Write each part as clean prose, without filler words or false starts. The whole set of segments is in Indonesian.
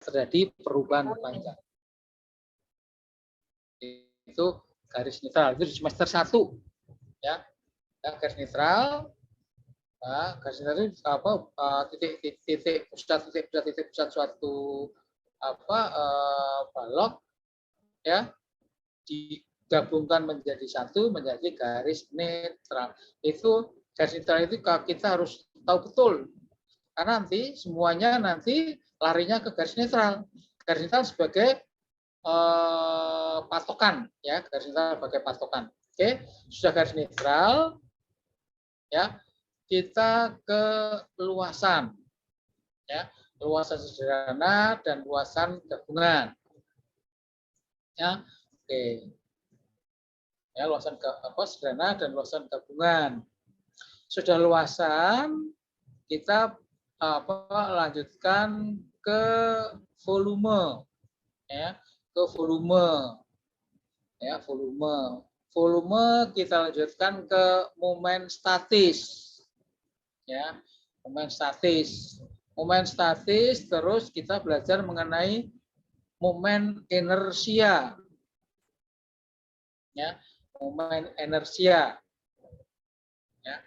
terjadi perubahan panjang. Itu garis netral, itu di semester 1 ya. Garis netral. Nah, garis netral itu apa? Titik pusat suatu balok ya, digabungkan menjadi satu, menjadi garis netral. Itu garis netral itu kita harus tahu betul, karena nanti semuanya larinya ke garis netral. Garis netral sebagai patokan ya, garis netral sebagai patokan. Oke, sudah garis netral ya, kita ke luasan ya, luasan sederhana dan luasan gabungan ya. Oke ya, luasan sederhana dan luasan gabungan. Sudah luasan, kita lanjutkan ke volume ya, ke volume ya, volume kita lanjutkan ke momen statis ya, momen statis, terus kita belajar mengenai momen inersia ya, momen inersia ya.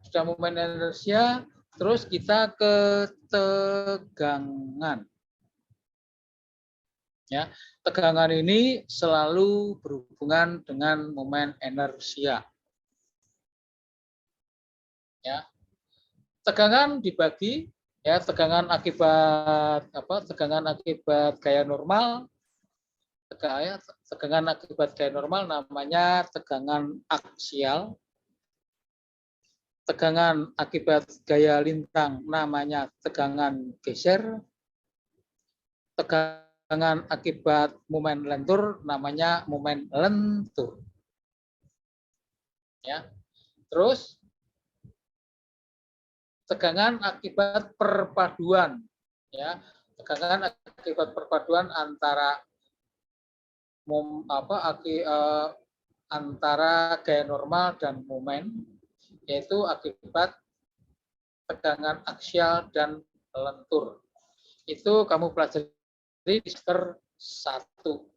Sudah momen inersia, terus kita ke tegangan ya. Tegangan ini selalu berhubungan dengan momen inersia ya. Tegangan dibagi ya, tegangan akibat gaya normal. Tegangan akibat gaya normal namanya tegangan aksial. Tegangan akibat gaya lintang namanya tegangan geser. Tegangan akibat momen lentur namanya momen lentur. Ya. Terus tegangan akibat perpaduan ya, tegangan akibat perpaduan antara antara gaya normal dan momen, yaitu akibat tegangan aksial dan lentur. Itu kamu pelajari di semester 1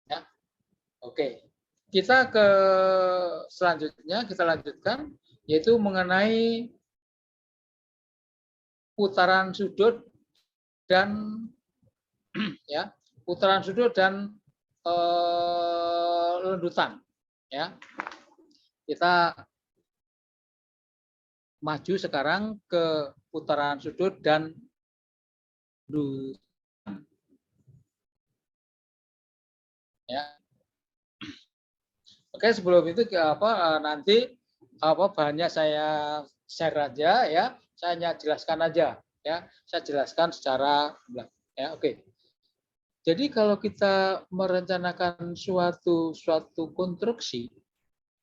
ya. Oke, kita ke selanjutnya, kita lanjutkan, yaitu mengenai putaran sudut dan ya, putaran sudut dan lendutan ya. Kita maju sekarang ke putaran sudut dan lendutan ya. Oke, sebelum itu nanti bahannya saya share aja ya. Saya hanya jelaskan aja ya. Saya jelaskan secara ya. Oke. Jadi kalau kita merencanakan suatu konstruksi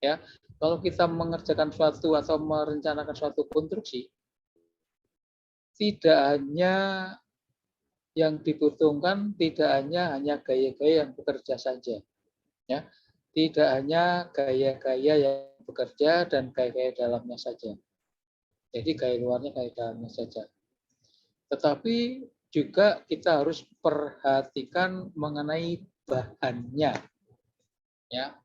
ya, kalau kita mengerjakan suatu atau merencanakan suatu konstruksi, tidak hanya yang dibutuhkan tidak hanya gaya-gaya yang bekerja saja ya. Tidak hanya gaya-gaya yang bekerja dan gaya-gaya dalamnya saja. Jadi gaya luarnya, gaya dalamnya saja. Tetapi juga kita harus perhatikan mengenai bahannya. Ya.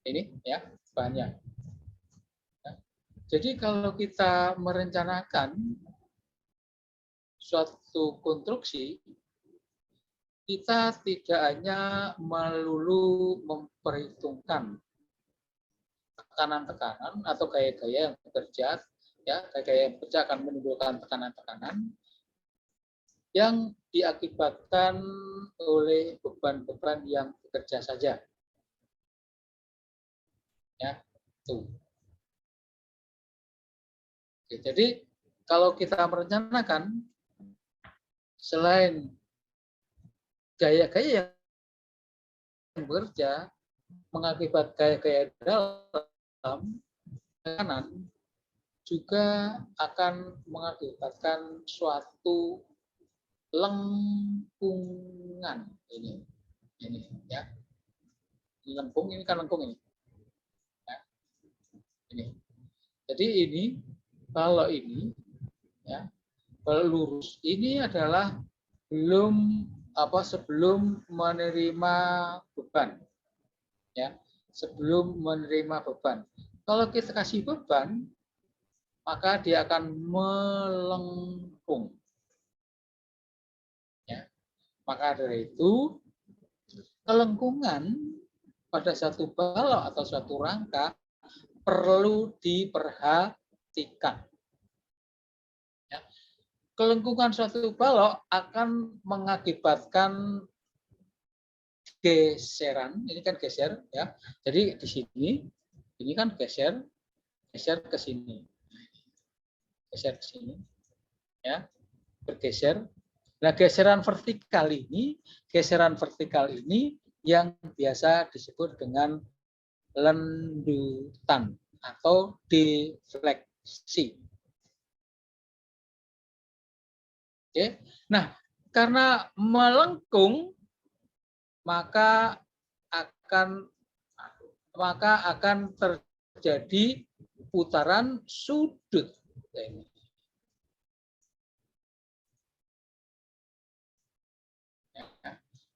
Ini ya, bahannya. Ya. Jadi kalau kita merencanakan suatu konstruksi, kita tidak hanya melulu memperhitungkan tekanan-tekanan atau gaya-gaya yang bekerja, ya, gaya-gaya yang bekerja akan menimbulkan tekanan-tekanan yang diakibatkan oleh beban-beban yang bekerja saja. Ya, tuh. Oke, jadi kalau kita merencanakan selain gaya-gaya yang bekerja mengakibat gaya-gaya dalam, tekanan juga akan mengakibatkan suatu lengkungan ini ya. Ini lengkung, ini kan lengkung ini. Ya. Ini. Jadi ini kalau ini Ya. Lurus ini adalah sebelum menerima beban. Ya, sebelum menerima beban. Kalau kita kasih beban, maka dia akan melengkung. Ya. Maka dari itu, kelengkungan pada satu balok atau suatu rangka perlu diperhatikan. Ya. Kelengkungan suatu balok akan mengakibatkan geseran. Ini kan geser, ya. Jadi di sini, ini kan geser ke sini, geser ke sini, ya, bergeser. Nah, geseran vertikal ini yang biasa disebut dengan lendutan atau defleksi. Oke. Nah, karena melengkung maka akan terjadi putaran sudut.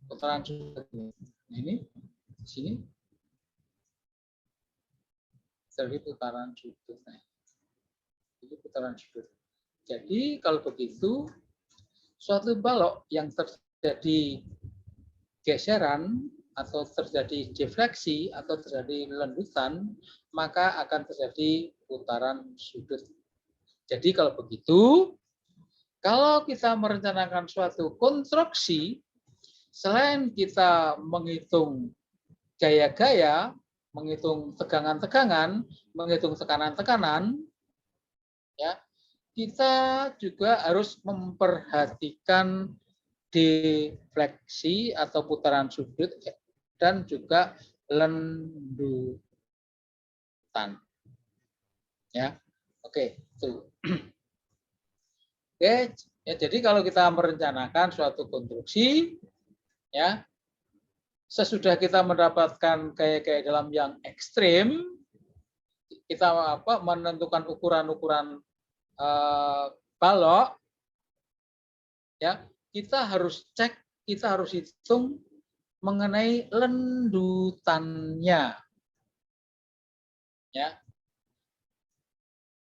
Putaran sudut ini di sini terjadi putaran sudut. Ini putaran sudut. Jadi kalau begitu, suatu balok yang terjadi geseran atau terjadi defleksi atau terjadi lendutan, maka akan terjadi putaran sudut. Jadi kalau begitu, kalau kita merencanakan suatu konstruksi, selain kita menghitung gaya-gaya, menghitung tegangan-tegangan, menghitung tekanan-tekanan, ya, kita juga harus memperhatikan defleksi atau putaran sudut dan juga lendutan. Ya, oke, itu. Oke, ya, jadi kalau kita merencanakan suatu konstruksi, ya, sesudah kita mendapatkan gaya-gaya dalam yang ekstrim, kita menentukan ukuran-ukuran balok, ya, kita harus cek, kita harus hitung mengenai lendutannya. Ya.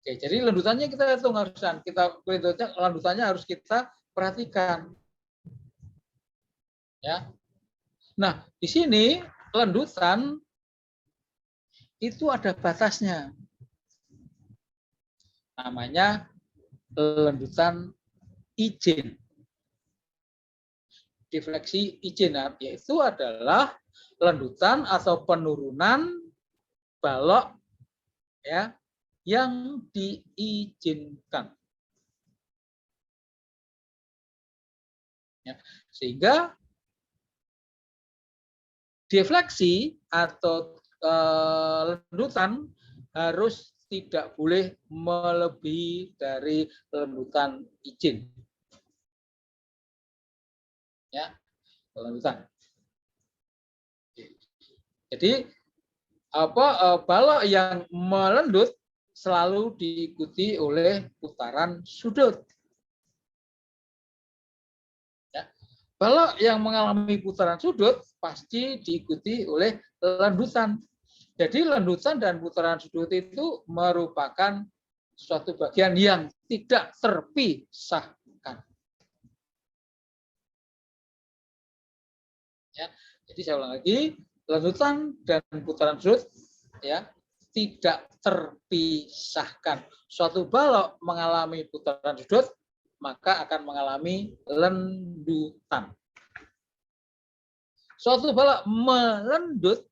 Oke, jadi lendutannya kita hitung lendutannya harus kita perhatikan. Ya. Nah, di sini lendutan itu ada batasnya. Namanya lendutan izin. Defleksi izin, yaitu adalah lendutan atau penurunan balok, ya, yang diizinkan. Ya, sehingga defleksi atau lendutan harus tidak boleh melebihi dari lendutan izin. Ya, lendutan. Jadi balok yang melendut selalu diikuti oleh putaran sudut. Ya. Balok yang mengalami putaran sudut pasti diikuti oleh lendutan. Jadi lendutan dan putaran sudut itu merupakan suatu bagian yang tidak terpisahkan. Ya, jadi saya ulang lagi, lendutan dan putaran sudut, ya, tidak terpisahkan. Suatu balok mengalami putaran sudut, maka akan mengalami lendutan. Suatu balok melendut,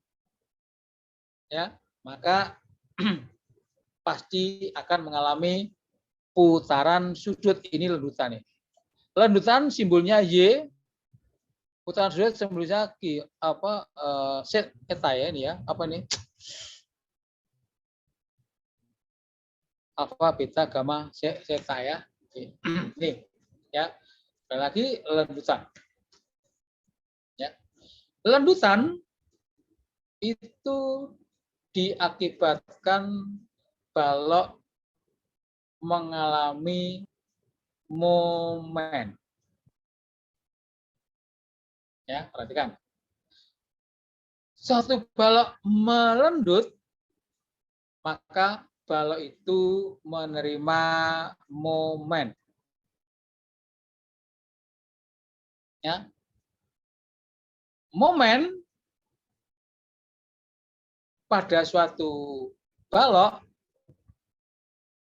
ya, maka pasti akan mengalami putaran sudut. Ini lendutan. Lendutan simbolnya Y, putaran sudut simbolnya eta ya ini ya, apa nih? Alfa, beta, gamma, zeta ya. Ini ya. Sekali lagi lendutan. Ya. Lendutan itu diakibatkan balok mengalami momen. Ya, perhatikan. Suatu balok melendut, maka balok itu menerima momen. Ya. Momen pada suatu balok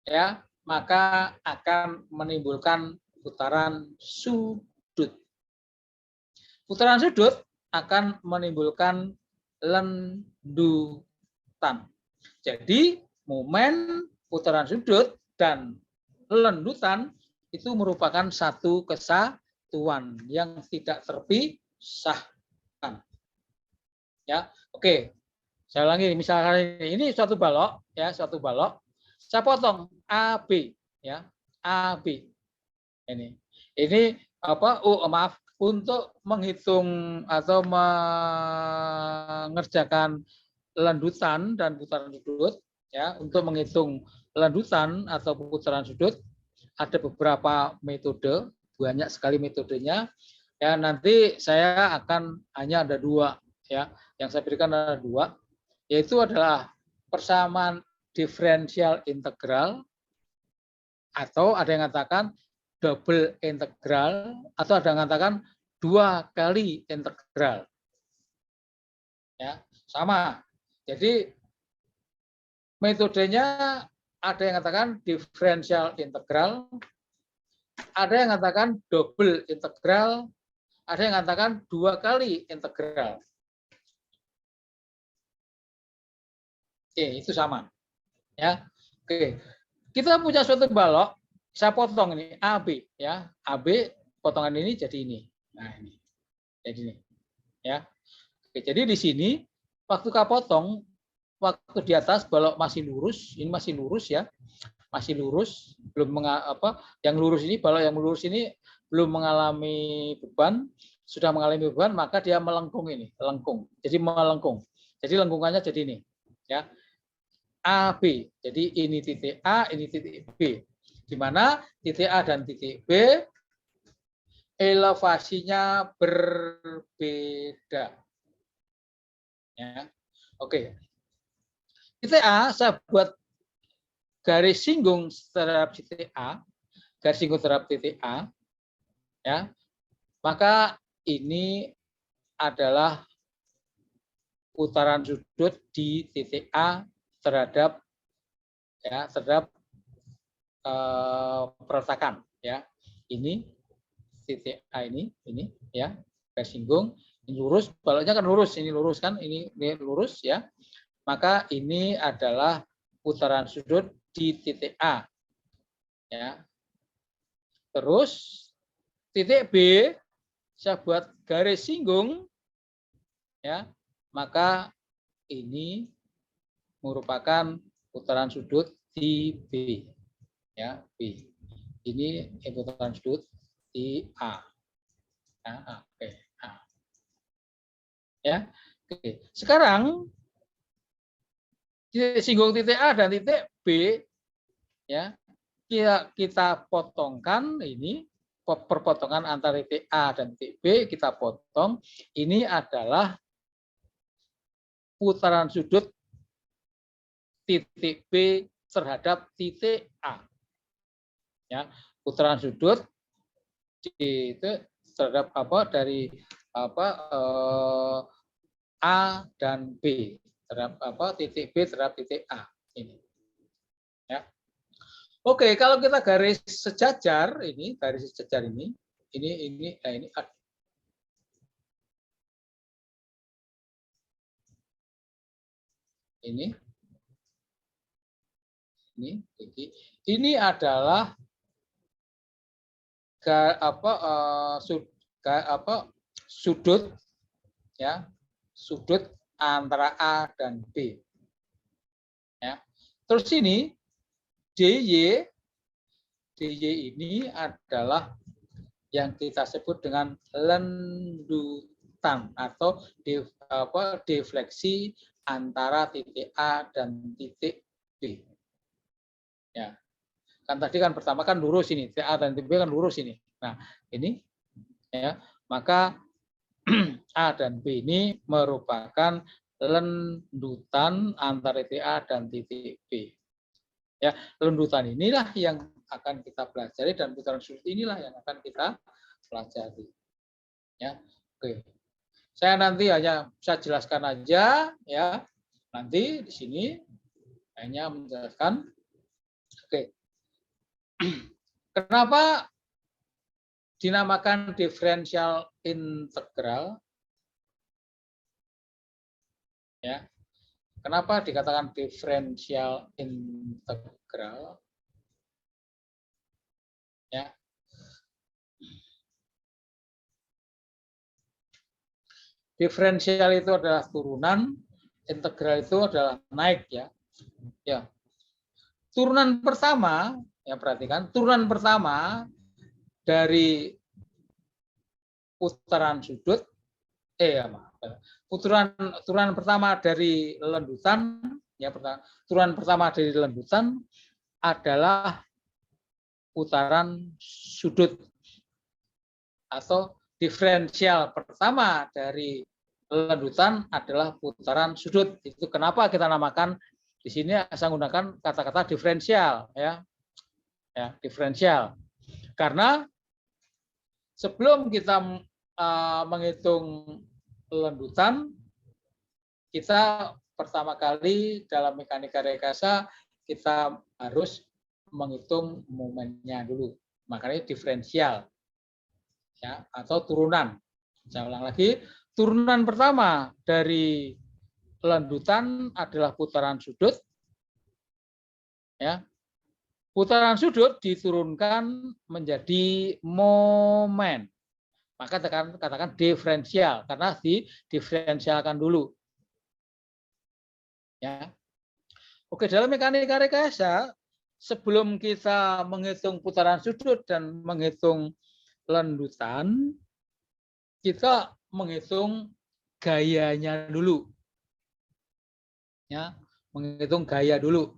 ya, maka akan menimbulkan putaran sudut. Putaran sudut akan menimbulkan lendutan. Jadi momen, putaran sudut, dan lendutan itu merupakan satu kesatuan yang tidak terpisahkan. Ya, oke. Saya ulangi, misalkan ini suatu balok, ya, suatu balok. Saya potong AB, ya, AB. Ini apa? Maaf, untuk menghitung atau mengerjakan landutan dan putaran sudut, ya, untuk menghitung landutan atau putaran sudut ada beberapa metode, banyak sekali metodenya. Ya, nanti saya akan hanya ada dua, ya, yang saya berikan ada dua, yaitu adalah persamaan diferensial integral, atau ada yang mengatakan double integral, atau ada yang mengatakan 2 kali integral. Ya, sama. Jadi metodenya ada yang mengatakan diferensial integral, ada yang mengatakan double integral, ada yang mengatakan 2 kali integral. Oke, itu sama. Ya. Oke. Kita punya suatu balok, saya potong ini AB, ya. AB potongan ini jadi ini. Nah, ini. Jadi ini. Ya. Oke, jadi di sini waktu kita potong, waktu di atas balok masih lurus, ini masih lurus ya. Masih lurus, belum yang lurus ini, balok yang lurus ini belum mengalami beban, sudah mengalami beban, maka dia melengkung ini, lengkung. Jadi melengkung. Jadi lengkungannya jadi ini, ya. AB. Jadi ini titik A, ini titik B. Di mana titik A dan titik B elevasinya berbeda. Ya. Oke. Titik A saya buat garis singgung terhadap titik A, garis singgung terhadap titik A, ya. Maka ini adalah putaran sudut di titik A terhadap perletakan, ya. Ini titik A ini ya, garis singgung, ini lurus, baloknya kan lurus, ini lurus kan, ini lurus ya. Maka ini adalah putaran sudut di titik A. Ya. Terus titik B saya buat garis singgung, ya. Maka ini merupakan putaran sudut di B, ya, B. Ini putaran sudut di A. Ya, oke. A. Ya, oke. Sekarang titik singgung titik A dan titik B, ya, kita potongkan ini, perpotongan antara titik A dan titik B kita potong. Ini adalah putaran sudut titik B terhadap titik A. Ya, putaran sudut itu terhadap dari A dan B, terhadap titik B terhadap titik A ini. Ya. Oke, kalau kita garis sejajar ini, garis sejajar ini ini adalah sudut, ya, sudut antara A dan B, ya. Terus ini DY ini adalah yang kita sebut dengan lendutan atau defleksi antara titik A dan titik B. Ya. Kan tadi kan pertama kan lurus ini, TA dan TB kan lurus ini. Nah, ini ya, maka A dan B ini merupakan lendutan antara titik A dan titik B. Ya, lendutan inilah yang akan kita pelajari dan putaran sudut inilah yang akan kita pelajari. Ya, oke. Saya nanti hanya saya jelaskan aja ya. Nanti di sini hanya menjelaskan. Oke. Kenapa dinamakan diferensial integral? Ya. Kenapa dikatakan diferensial integral? Ya. Diferensial itu adalah turunan, integral itu adalah naik ya. Ya. Turunan pertama, ya perhatikan, turunan pertama dari putaran sudut turunan pertama dari lendutan ya, turunan pertama dari lendutan adalah putaran sudut, atau diferensial pertama dari lendutan adalah putaran sudut. Itu kenapa kita namakan di sini saya gunakan kata-kata diferensial ya. Ya, diferensial. Karena sebelum kita menghitung lendutan, kita pertama kali dalam mekanika rekayasa kita harus menghitung momennya dulu. Makanya diferensial ya, atau turunan. Saya ulang lagi, turunan pertama dari lendutan adalah putaran sudut. Ya. Putaran sudut diturunkan menjadi momen. Maka katakan diferensial karena didiferensialkan dulu. Ya. Oke, dalam mekanika rekayasa sebelum kita menghitung putaran sudut dan menghitung lendutan, kita menghitung gayanya dulu. Ya, menghitung gaya dulu.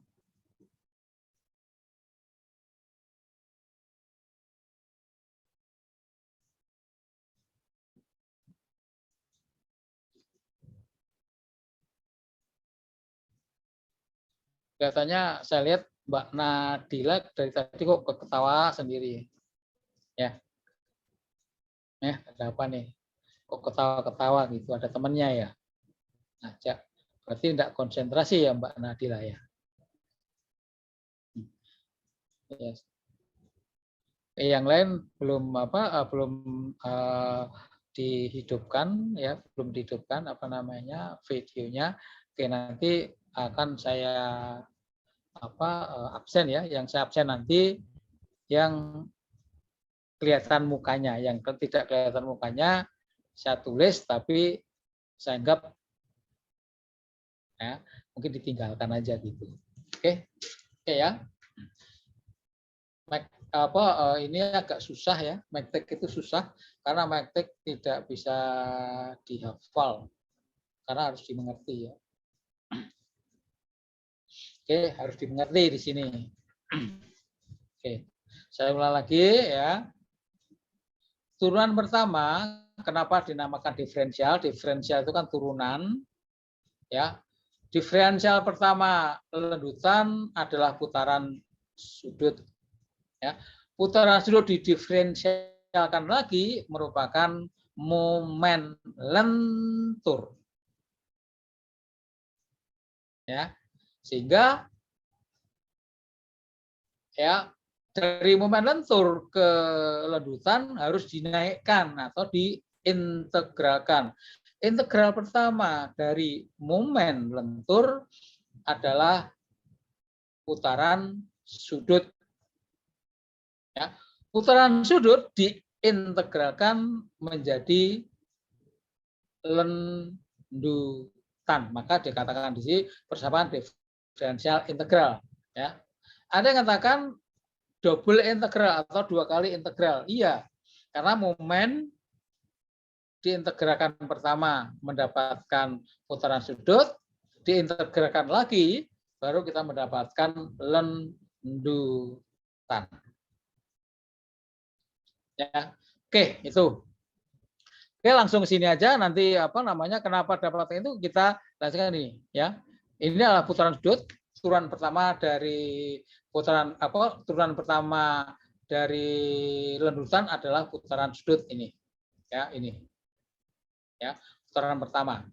Biasanya saya lihat Mbak Nadila dari tadi kok ketawa sendiri. Ya. Ada apa nih? Kok ketawa-ketawa gitu? Ada temannya ya? Ajak. Berarti tidak konsentrasi ya Mbak Nadila ya? Yes. Yang lain belum dihidupkan ya, belum dihidupkan videonya. Oke, nanti akan saya absen ya, yang saya absen nanti yang kelihatan mukanya, yang tidak kelihatan mukanya saya tulis tapi saya anggap ya mungkin ditinggalkan aja gitu. Oke ya. Ini agak susah ya, MACTEC itu susah karena MACTEC tidak bisa dihafal karena harus dimengerti ya. Oke, harus dimengerti di sini. Oke, saya ulang lagi ya. Turunan pertama, kenapa dinamakan diferensial? Diferensial itu kan turunan, ya. Diferensial pertama lendutan adalah putaran sudut. Ya. Putaran sudut didiferensialkan lagi merupakan momen lentur. Ya. Sehingga ya dari momen lentur ke lendutan harus dinaikkan atau diintegralkan. Integral pertama dari momen lentur adalah putaran sudut. Ya, putaran sudut diintegralkan menjadi lendutan. Maka dikatakan di sini persamaan diferensial integral. Ya. Ada yang katakan double integral atau 2 kali integral. Iya, karena momen diintegralkan pertama mendapatkan putaran sudut, diintegralkan lagi baru kita mendapatkan lendutan. lendutan. Ya, oke itu. Oke, langsung sini aja. Nanti kenapa dapat itu kita lanjutkan ini. Ya, ini adalah putaran sudut. Turunan pertama dari turunan pertama dari lendutan adalah putaran sudut ini. Ya, ini. Ya, putaran pertama.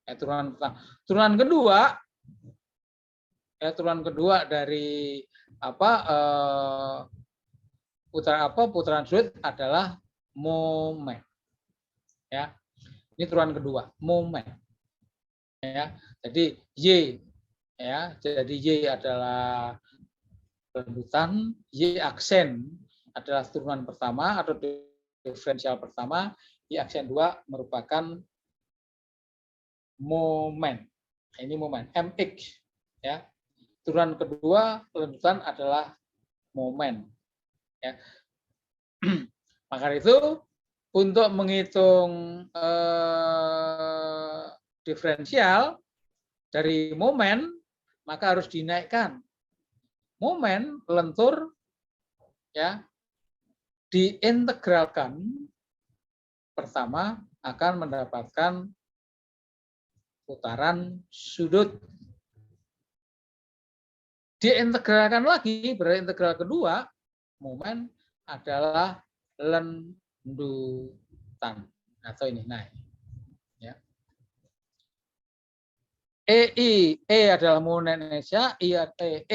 Turunan pertama. Turunan kedua. Ya, turunan kedua dari putaran sudut adalah momen. Ya. Ini turunan kedua, momen. Ya. Jadi Y ya, jadi Y adalah lendutan, Y aksen adalah turunan pertama atau diferensial pertama, Y aksen 2 merupakan momen. Ini momen MX ya. Turunan kedua lendutan adalah momen. Ya. Maka itu untuk menghitung diferensial dari momen, maka harus dinaikkan. Momen lentur ya diintegralkan pertama akan mendapatkan putaran sudut. Diintegralkan lagi, berarti integral kedua, momen adalah lendutan. Atau ini, nah. Ya. E adalah momen inersia, E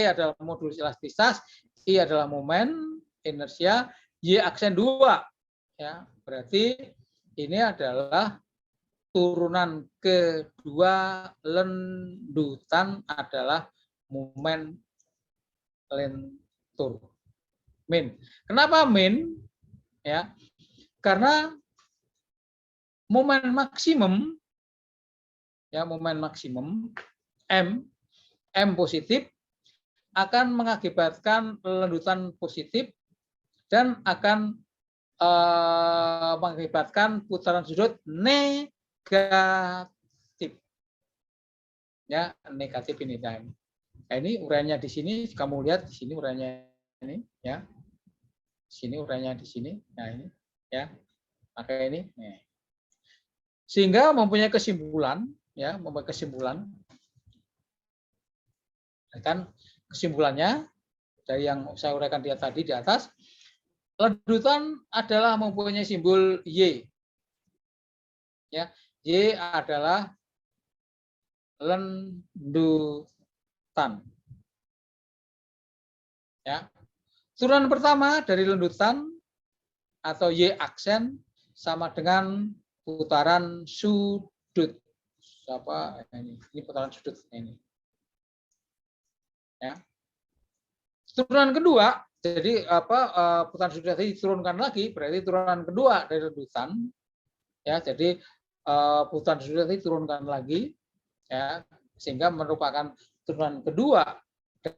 adalah modulus elastisitas, I adalah momen inersia, Y aksen 2. Ya, berarti ini adalah turunan kedua lendutan adalah momen lentur. Min. Kenapa min? Ya. Karena momen maksimum M positif akan mengakibatkan lendutan positif dan akan mengakibatkan putaran sudut negatif. Ya, negatif ini. Nah, ini uraiannya di sini, kamu lihat di sini uraiannya ini, ya. Sini uraiannya di sini. Nah, ini, ya. Maka ini. Nih. Sehingga mempunyai kesimpulan, ya, kan kesimpulannya dari yang saya uraikan tadi di atas, lendutan adalah mempunyai simbol Y. Ya, Y adalah lendutan. Ya. Turunan pertama dari lendutan atau Y aksen sama dengan putaran sudut. Ini putaran sudut ini. Ya. Turunan kedua, jadi putaran sudut tadi diturunkan lagi, berarti turunan kedua dari lendutan. Ya, jadi putaran sudut tadi diturunkan lagi, ya, sehingga merupakan turunan kedua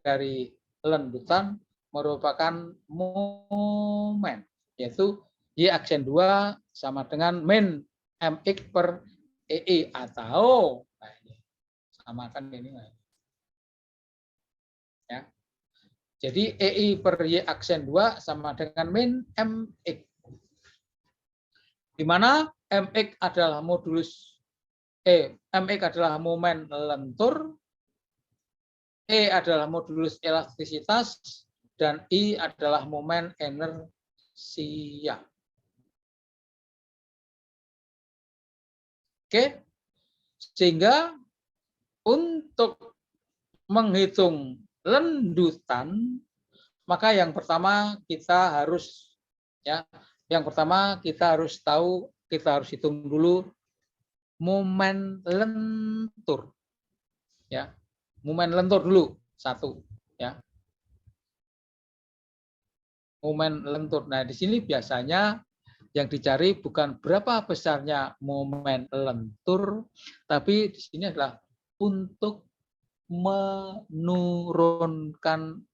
dari lendutan merupakan momen, yaitu Y aksen 2 sama dengan min MX per EE atau samakan ini. Ya. Jadi EI per Y aksen 2 sama dengan min MX. Di mana MX adalah modulus MX adalah momen lentur, E adalah modulus elastisitas, dan I adalah momen inersia. Oke, sehingga untuk menghitung lendutan, maka yang pertama kita harus tahu, kita harus hitung dulu momen lentur. Ya. Momen lentur dulu satu, ya. Momen lentur. Nah, di sini biasanya yang dicari bukan berapa besarnya momen lentur, tapi di sini adalah untuk menurunkan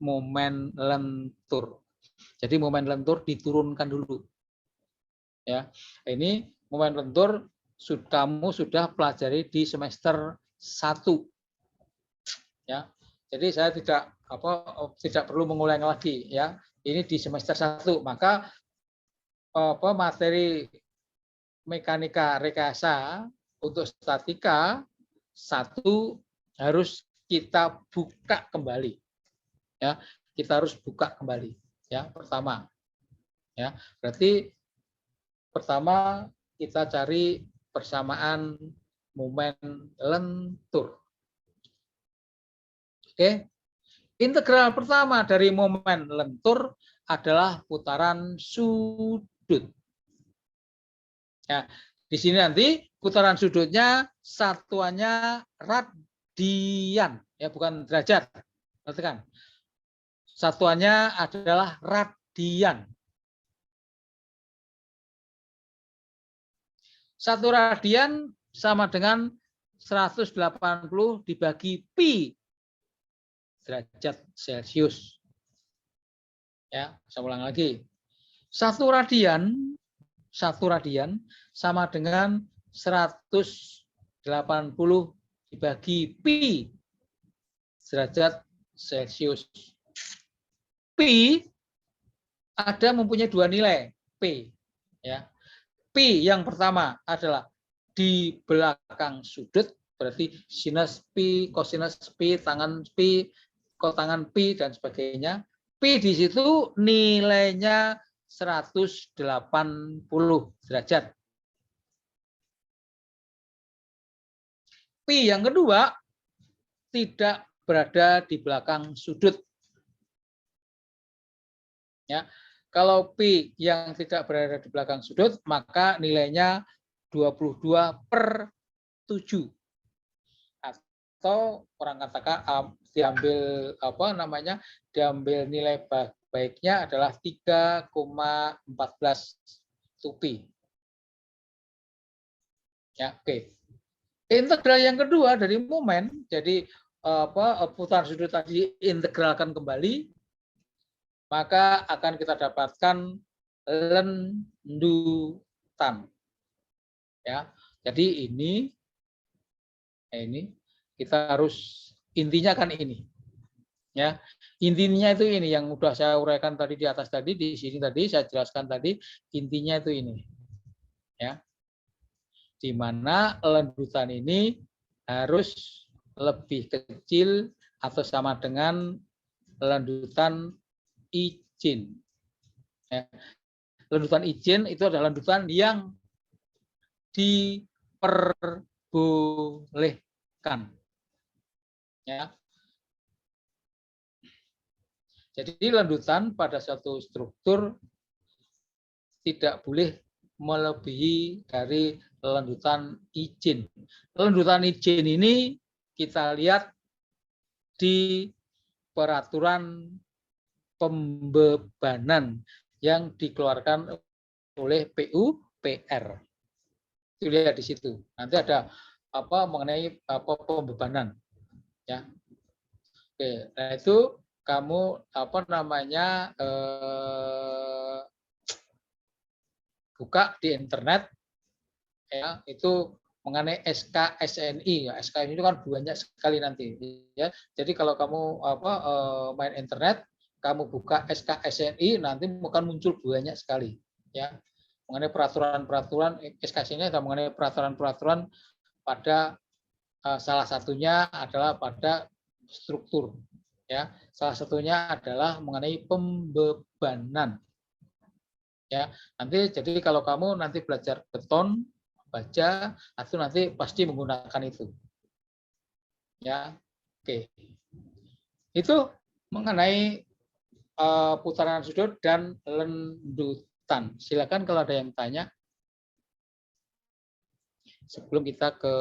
momen lentur. Jadi momen lentur diturunkan dulu. Ya, ini momen lentur kamu sudah pelajari di semester 1. Ya, jadi saya tidak tidak perlu mengulang lagi ya. Ini di semester 1, maka materi mekanika rekayasa untuk statika 1 harus kita buka kembali ya. Kita harus buka kembali ya, pertama ya. Berarti pertama kita cari persamaan momen lentur. Oke. Integral pertama dari momen lentur adalah putaran sudut. Ya, di sini nanti putaran sudutnya satuannya radian, ya bukan derajat. Perhatikan. Satuannya adalah radian. 1 radian sama dengan 180 dibagi pi derajat Celcius. Ya, saya ulang lagi. 1 radian sama dengan 180 dibagi pi derajat Celcius. Pi ada mempunyai 2 nilai, P ya. Pi yang pertama adalah di belakang sudut, berarti sinus pi, kosinus pi, tangan pi, kotangan pi dan sebagainya. Pi di situ nilainya 180 derajat. Pi yang kedua tidak berada di belakang sudut. Ya. Kalau pi yang tidak berada di belakang sudut, maka nilainya 22/7. Atau orang katakan diambil diambil nilai baiknya adalah 3,14 pi. Ya, oke. Integral yang kedua dari momen, jadi putaran sudut tadi integralkan kembali, maka akan kita dapatkan lendutan. Ya, jadi ini kita harus intinya kan ini. Ya, intinya itu ini yang udah saya uraikan tadi di atas tadi, di sini tadi saya jelaskan tadi, intinya itu ini. Ya. Di mana lendutan ini harus lebih kecil atau sama dengan lendutan izin. Ya. Lendutan izin itu adalah lendutan yang diperbolehkan. Ya. Jadi lendutan pada suatu struktur tidak boleh melebihi dari lendutan izin. Lendutan izin ini kita lihat di peraturan pembebanan yang dikeluarkan oleh PUPR. Itu lihat di situ. Nanti ada mengenai pembebanan. Ya. Oke, nah itu kamu buka di internet ya, itu mengenai SKSNI ya. SKSNI itu kan banyak sekali nanti ya. Jadi kalau kamu main internet, kamu buka SKSNI nanti akan muncul banyak sekali ya. Mengenai peraturan-peraturan SKSNI atau mengenai peraturan-peraturan pada salah satunya adalah pada struktur ya. Salah satunya adalah mengenai pembebanan. Ya, nanti jadi kalau kamu nanti belajar beton, baja, itu nanti pasti menggunakan itu. Ya, oke. Itu mengenai putaran sudut dan lendutan. Silakan kalau ada yang tanya. Sebelum kita ke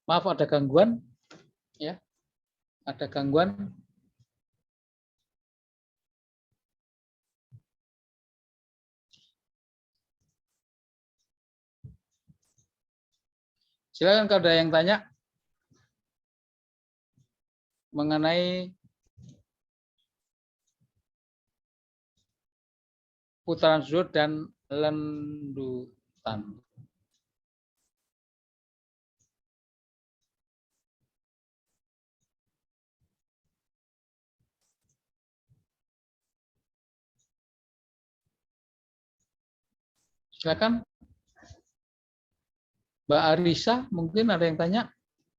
Maaf ada gangguan, ya. Ada gangguan. Silakan kalau ada yang tanya mengenai putaran sudut dan lendutan. Silakan. Mbak Arisa, mungkin ada yang tanya.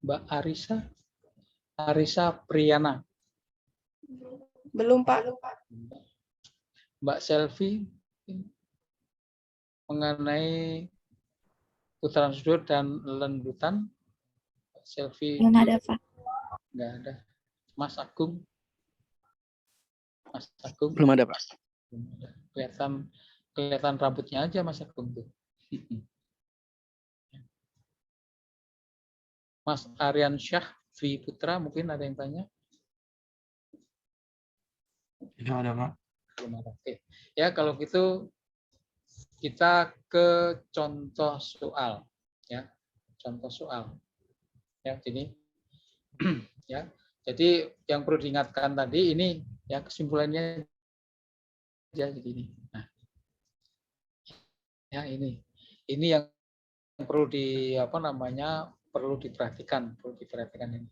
Mbak Arisa. Arisa Priyana. Belum, Pak. Mbak Selvi mengenai putaran sudut dan lendutan. Selvi. Belum ada, Pak. Enggak ada. Mas Agung. Mas Agung. Belum ada, Pak. Kelihatan rambutnya aja Mas Agung tuh. Mas Aryan Syah Dwi Putra, mungkin ada yang tanya? Tidak ada, Pak. Belum ada. Oke. Ya, kalau gitu kita ke contoh soal, ya. Contoh soal. Ya, ini ya. Jadi yang perlu diingatkan tadi ini ya kesimpulannya ya jadi ini. Nah. Ya, ini yang perlu perlu diperhatikan ini.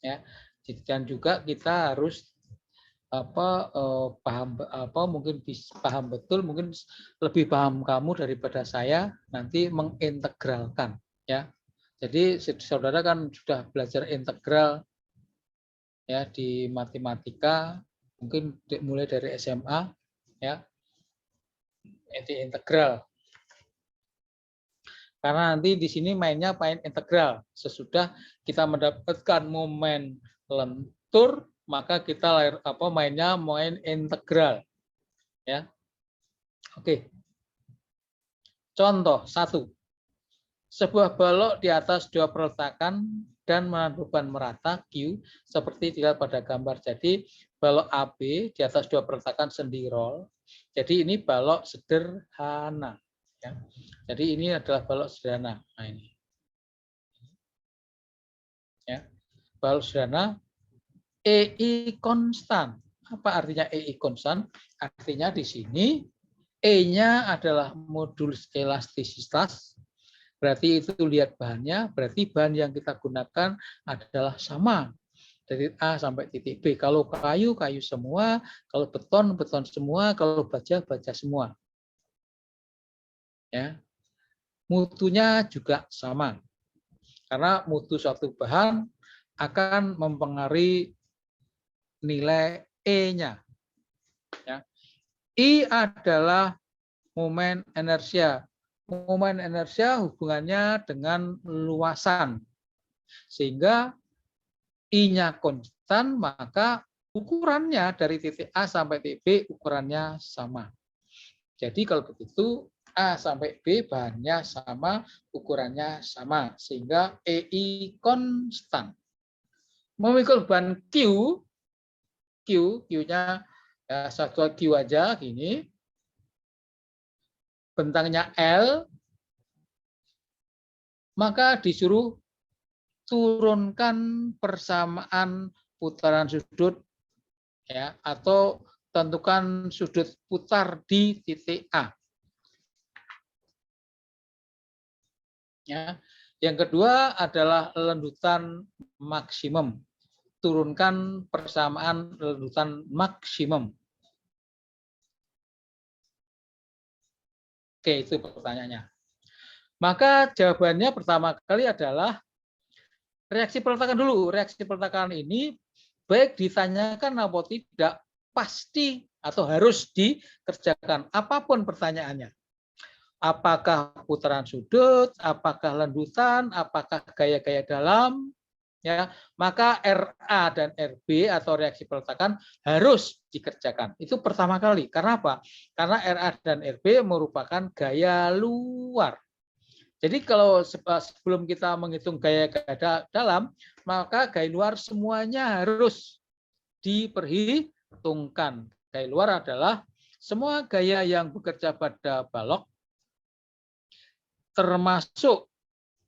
Ya. Dan juga kita harus mungkin paham betul, mungkin lebih paham kamu daripada saya nanti mengintegralkan, ya. Jadi saudara kan sudah belajar integral ya di matematika, mungkin mulai dari SMA, ya. Itu integral. Karena nanti di sini main integral. Sesudah kita mendapatkan momen lentur, maka kita main integral. Ya. Oke. Contoh 1. Sebuah balok di atas 2 peletakan dan menahan beban merata Q seperti dilihat pada gambar. Jadi balok AB di atas 2 peletakan sendirol. Jadi ini balok sederhana. Ya. Jadi ini adalah balok sederhana. Nah ini. Ya. Balok sederhana EI konstan. Apa artinya EI konstan? Artinya di sini E-nya adalah modulus elastisitas. Berarti itu lihat bahannya, berarti bahan yang kita gunakan adalah sama. Dari A sampai titik B. Kalau kayu, kayu semua. Kalau beton, beton semua. Kalau baja, baja semua. Ya. Mutunya juga sama. Karena mutu suatu bahan akan mempengaruhi nilai E-nya. Ya. I adalah momen inersia. Momen inersia hubungannya dengan luasan. Sehingga I-nya konstan, maka ukurannya dari titik A sampai titik B ukurannya sama. Jadi kalau begitu A sampai B bahannya sama, ukurannya sama. Sehingga EI konstan. Memikul bahan Q-nya ya, satu Q aja gini. Bentangnya L, maka disuruh turunkan persamaan putaran sudut ya atau tentukan sudut putar di titik A. Ya. Yang kedua adalah lendutan maksimum. Turunkan persamaan lendutan maksimum. Oke, itu pertanyaannya. Maka jawabannya pertama kali adalah reaksi peletakan dulu. Reaksi peletakan ini baik ditanyakan atau tidak pasti atau harus dikerjakan. Apapun pertanyaannya. Apakah putaran sudut, apakah lendutan, apakah gaya-gaya dalam, ya, maka RA dan RB atau reaksi peletakan harus dikerjakan. Itu pertama kali. Karena apa? Karena RA dan RB merupakan gaya luar. Jadi kalau sebelum kita menghitung gaya dalam, maka gaya luar semuanya harus diperhitungkan. Gaya luar adalah semua gaya yang bekerja pada balok, termasuk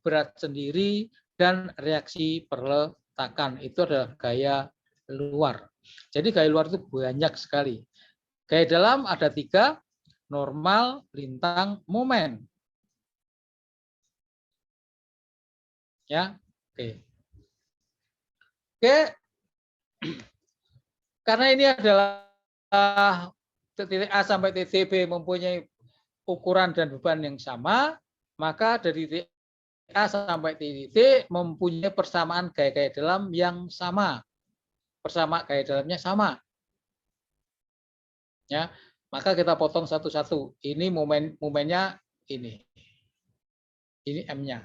berat sendiri dan reaksi perletakan. Itu adalah gaya luar. Jadi gaya luar itu banyak sekali. Gaya dalam ada 3, normal, lintang, momen. Ya, oke. Oke. Karena ini adalah titik A sampai titik B mempunyai ukuran dan beban yang sama, maka dari titik A sampai titik D mempunyai persamaan gaya-gaya dalam yang sama. Persamaan gaya dalamnya sama. Ya, maka kita potong satu-satu. Ini momennya ini. Ini M-nya.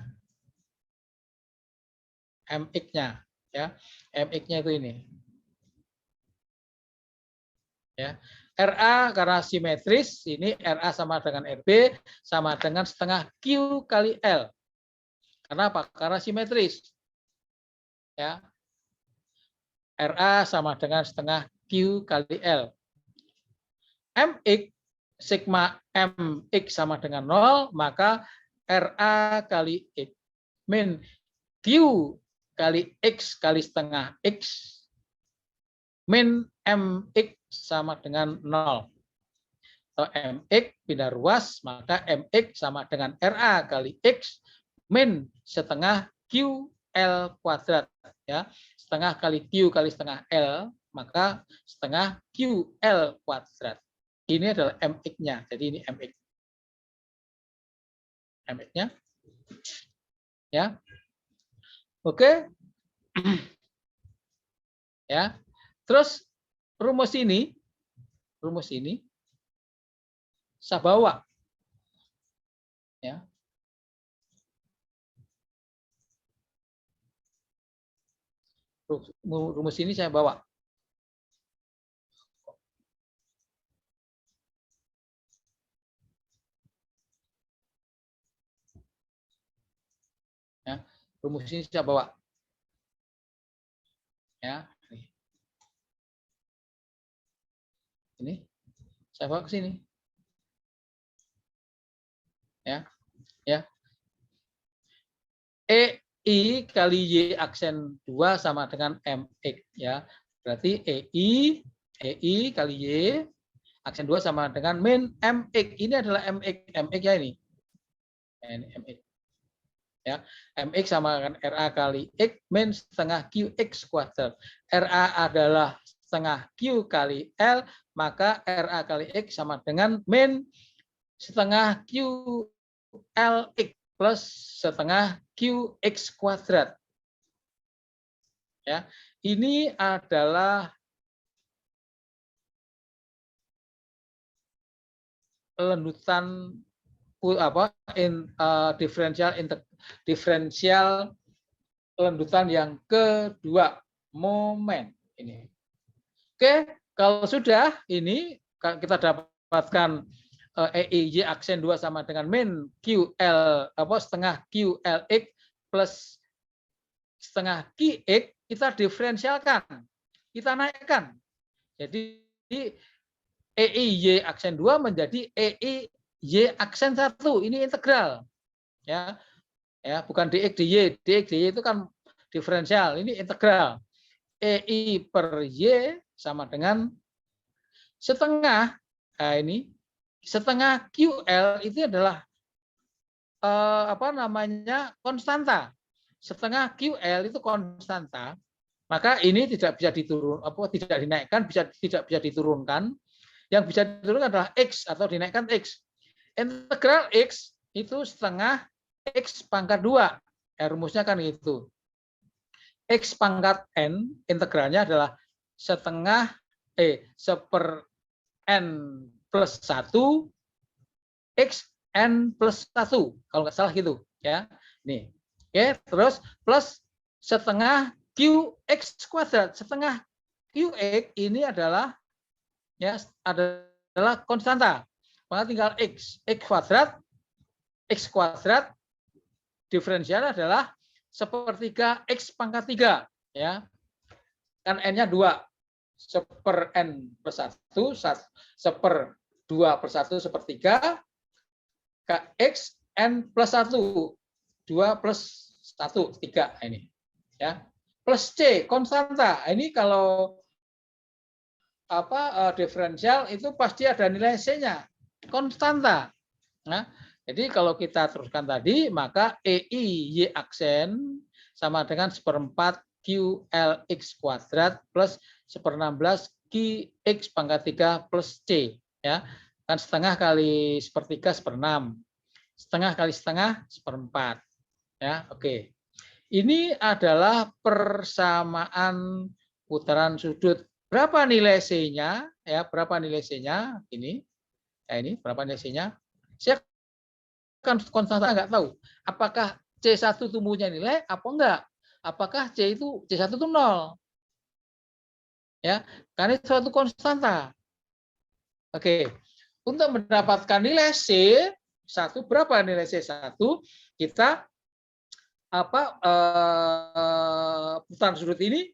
MX-nya, ya. MX-nya itu ini. Ya. RA karena simetris, ini RA sama dengan RB sama dengan setengah Q kali L. Kenapa? Karena simetris. Ya. RA sama dengan setengah Q kali L. MX, sigma MX sama dengan 0, maka RA kali X min Q kali X kali setengah X min MX sama dengan 0. Atau MX pindah ruas, maka MX sama dengan RA kali X min setengah QL kuadrat. Ya. Setengah kali Q kali setengah L, maka setengah QL kuadrat. Ini adalah MX-nya. Jadi ini MX. MX-nya. Ya. Oke. Ya. Terus rumus ini saya bawa. Ya. Rumus ini saya bawa. Ya. Rumus ini saya bawa. Ya. Ini saya bawa ke sini. Ya. Ya. EI kali Y aksen 2 sama dengan MX, ya. Berarti EI kali Y aksen 2 sama dengan min MX. Ini adalah MX ya ini. MX. Ya. MX sama dengan RA kali X min setengah QX kuadrat. RA adalah setengah Q kali L, maka RA kali X sama dengan min setengah QLX plus setengah QX kuadrat. Ya, ini adalah lanjutan diferensial lanjutan yang kedua, momen ini. Oke, kalau sudah ini kita dapatkan EIY aksen 2 sama dengan min QL setengah QLX plus setengah QX, kita diferensialkan, kita naikkan. Jadi EIY aksen 2 menjadi EIY aksen 1. Ini integral. Ya. Ya, bukan DX DY. DX DY itu kan diferensial, ini integral. EI per Y sama dengan setengah, nah ini setengah QL itu adalah konstanta. Setengah QL itu konstanta, maka ini tidak bisa tidak dinaikkan, tidak bisa diturunkan. Yang bisa diturunkan adalah X atau dinaikkan X. Integral X itu setengah X pangkat 2. Rumusnya kan itu. X pangkat N, integralnya adalah setengah seper N plus 1 X N plus 1. Kalau nggak salah gitu. Ya, nih. Oke, terus plus setengah QX kuadrat. Setengah QX ini adalah konstanta. Maka tinggal X kuadrat diferensial adalah sepertiga X pangkat 3. Ya. Kan N-nya 2. 1/N plus 1, 1/2/1 sepertiga, X N plus 1, 2 plus 1, 3. Ini. Ya. Plus C, konstanta. Ini kalau diferensial itu pasti ada nilai C-nya. Konstanta. Nah, jadi kalau kita teruskan tadi, maka EI Y aksen sama dengan 1/4 QLX kuadrat plus 1/16 QX pangkat 3 plus C. Ya, kan setengah kali 1/3 1/6. Setengah kali setengah 1/4. Ya, oke. Ini adalah persamaan putaran sudut. Berapa nilai C-nya? Ya, berapa nilai C-nya? Ini. Ya, ini berapa nilai C-nya? Saya kan konstanta nggak tahu. Apakah C1 tumbuhnya nilai apa enggak? Apakah C1 itu 0? Ya, karena itu suatu konstanta. Oke. Untuk mendapatkan nilai C1 berapa nilai C1? Kita putaran sudut ini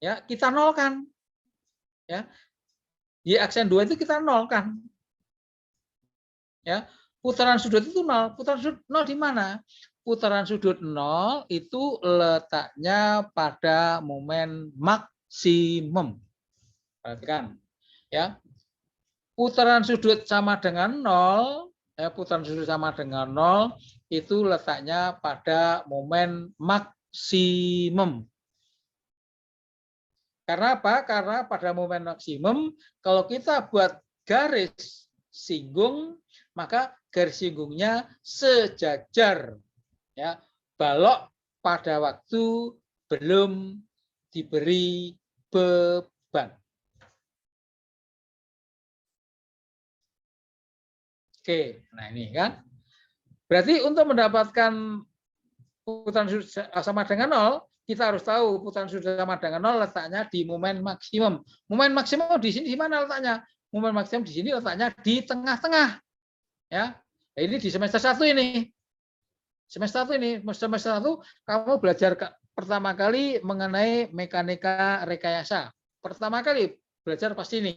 ya kita nolkan. Ya. Y aksen 2 itu kita nolkan. Ya. Putaran sudut itu 0. Putaran sudut 0 di mana? Putaran sudut 0 itu letaknya pada momen maksimum. Perhatikan. Ya. Putaran sudut sama dengan 0, ya, putaran sudut sama dengan 0 itu letaknya pada momen maksimum. Karena apa? Karena pada momen maksimum, kalau kita buat garis singgung, maka garis singgungnya sejajar. Ya, balok pada waktu belum diberi beban. Oke, nah ini kan. Berarti untuk mendapatkan putaran sudut sama dengan 0, kita harus tahu putaran sudut sama dengan 0 letaknya di momen maksimum. Momen maksimum di sini di mana letaknya? Momen maksimum di sini letaknya di tengah-tengah. Ya. Nah, ini di semester 1 ini. Semester 1 kamu belajar pertama kali mengenai mekanika rekayasa. Pertama kali belajar pasti ini.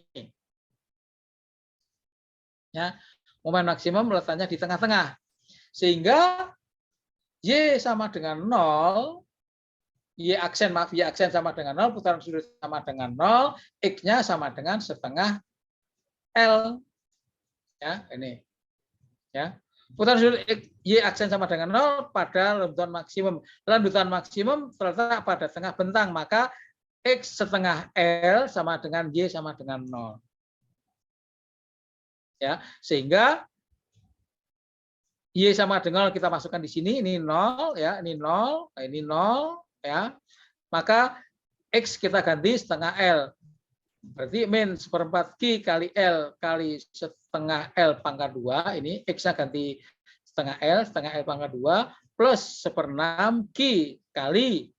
Ya. Momen maksimum letaknya di tengah-tengah. Sehingga Y sama dengan 0, Y aksen sama dengan 0, putaran sudut sama dengan 0, X-nya sama dengan setengah L. Ya, ini. Ya. Putaran sudut Y aksen sama dengan 0 pada lanjutan maksimum. Lanjutan maksimum terletak pada tengah bentang, maka X setengah L sama dengan Y sama dengan 0. Ya, sehingga Y sama dengan 0 kita masukkan di sini, ini 0 ya, ini 0, ini 0 ya. Maka X kita ganti setengah L. Berarti min 1/4 Q kali L kali setengah L pangkat 2, ini X-nya ganti setengah L pangkat 2 plus 1/6 Q kali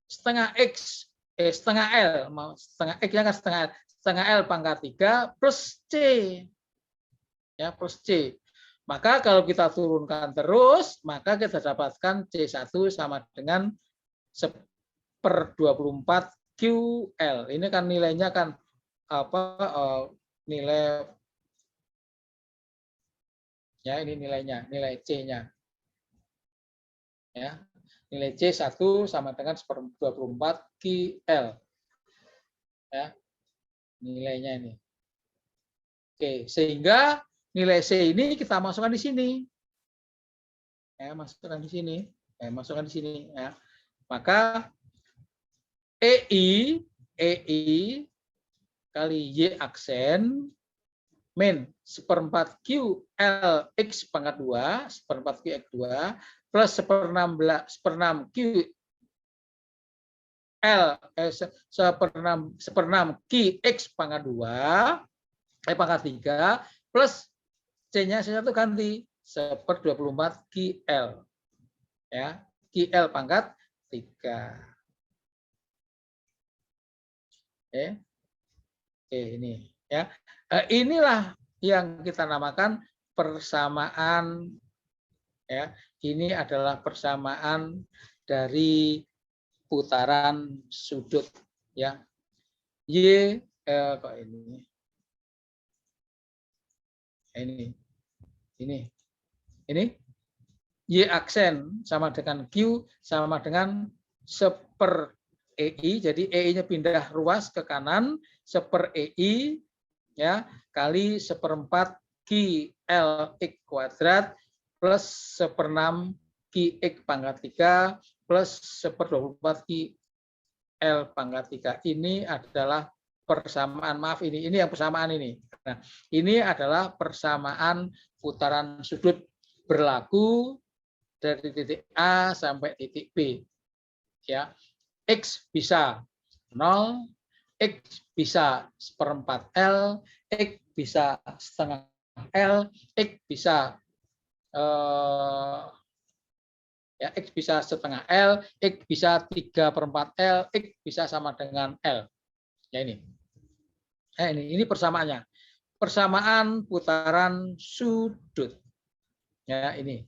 setengah X setengah L, setengah X-nya kan setengah L pangkat 3 plus C. Ya, plus C. Maka kalau kita turunkan terus, maka kita dapatkan C1 sama dengan 1/24 QL. Ini kan nilainya kan nilai ya, ini nilainya, nilai C-nya. Ya. Nilai C1 sama dengan 1/24 QL. Ya. Nilainya ini. Oke, sehingga nilai C ini kita masukkan di sini. Ya, masukkan di sini. Ya, masukkan di sini ya. Maka EI kali Y aksen min 1/4 Q L X pangkat 2, 1/4 Q X 2 plus 1/6 Q L 1/6 Q X pangkat 2 pangkat 3 plus C-nya C1 ganti 1/24 QL. Ya, QL pangkat 3. Oke, ini ya. Inilah yang kita namakan persamaan Ya, ini adalah persamaan dari putaran sudut. Ya, Y kok ini Y aksen sama dengan Q sama dengan seper EI. Jadi EI-nya pindah ruas ke kanan, seper EI ya kali seperempat QLX kuadrat plus seperenam QX pangkat 3 plus seper 24 QL pangkat 3. Ini adalah persamaan, maaf ini yang persamaan ini. Nah, ini adalah persamaan putaran sudut berlaku dari titik A sampai titik B. Ya, X bisa 0, X bisa seperempat L, X bisa setengah L, X bisa ya X bisa setengah L, X bisa 3/4 L, X bisa sama dengan L. Ya ini. Ini persamaannya. Persamaan putaran sudut. Ya ini.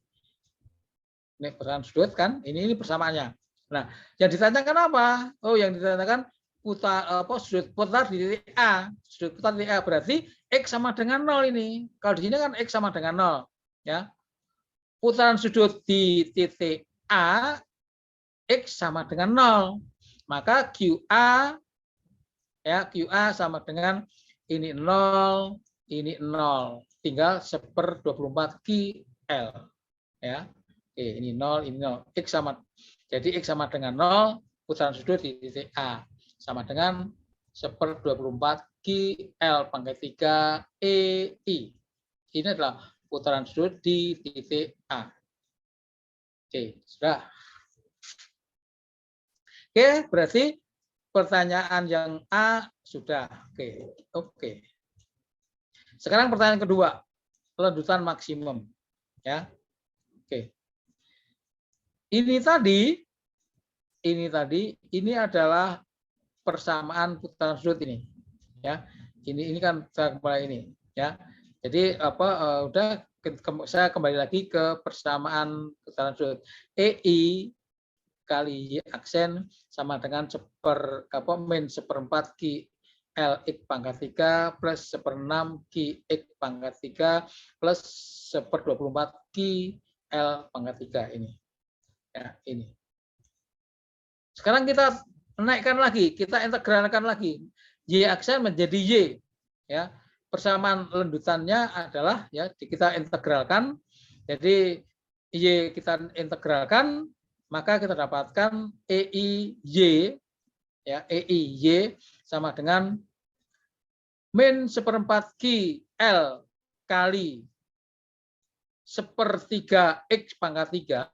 Ini persamaan sudut kan? Ini persamaannya. Nah, yang ditanyakan apa? Oh, yang ditanyakan sudut putar di titik A. Sudut putar di titik A berarti X sama dengan 0 ini. Kalau di sini kan X sama dengan 0, ya. Putaran sudut di titik A X sama dengan 0. Maka QA ya QA sama dengan ini 0, ini 0. Tinggal seper 24 QL. Ya. Oke, ini 0, ini 0. X sama. Jadi X sama dengan 0, putaran sudut di titik A. Sama dengan seper 24 QL pangkat 3 EI. Ini adalah putaran sudut di titik A. Oke, sudah. Oke, berarti pertanyaan yang A sudah. Oke. Sekarang pertanyaan kedua, lanjutan maksimum. Ya. Oke. Ini adalah persamaan putaran sudut ini. Ya. Ini kan saya kembali ini, ya. Jadi saya kembali lagi ke persamaan putaran sudut. EI kali Y aksen sama dengan min seperempat Q LX pangkat 3 plus seperenam QX pangkat 3 plus seper 24 QL pangkat 3 ini. Ya, ini. Sekarang kita naikkan lagi, kita integralkan lagi. Y aksen menjadi Y. Ya. Persamaan lanjutannya adalah ya kita integralkan. Jadi Y kita integralkan, maka kita dapatkan EIY ya EIY sama dengan min seperempat QL kali sepertiga X pangkat 3,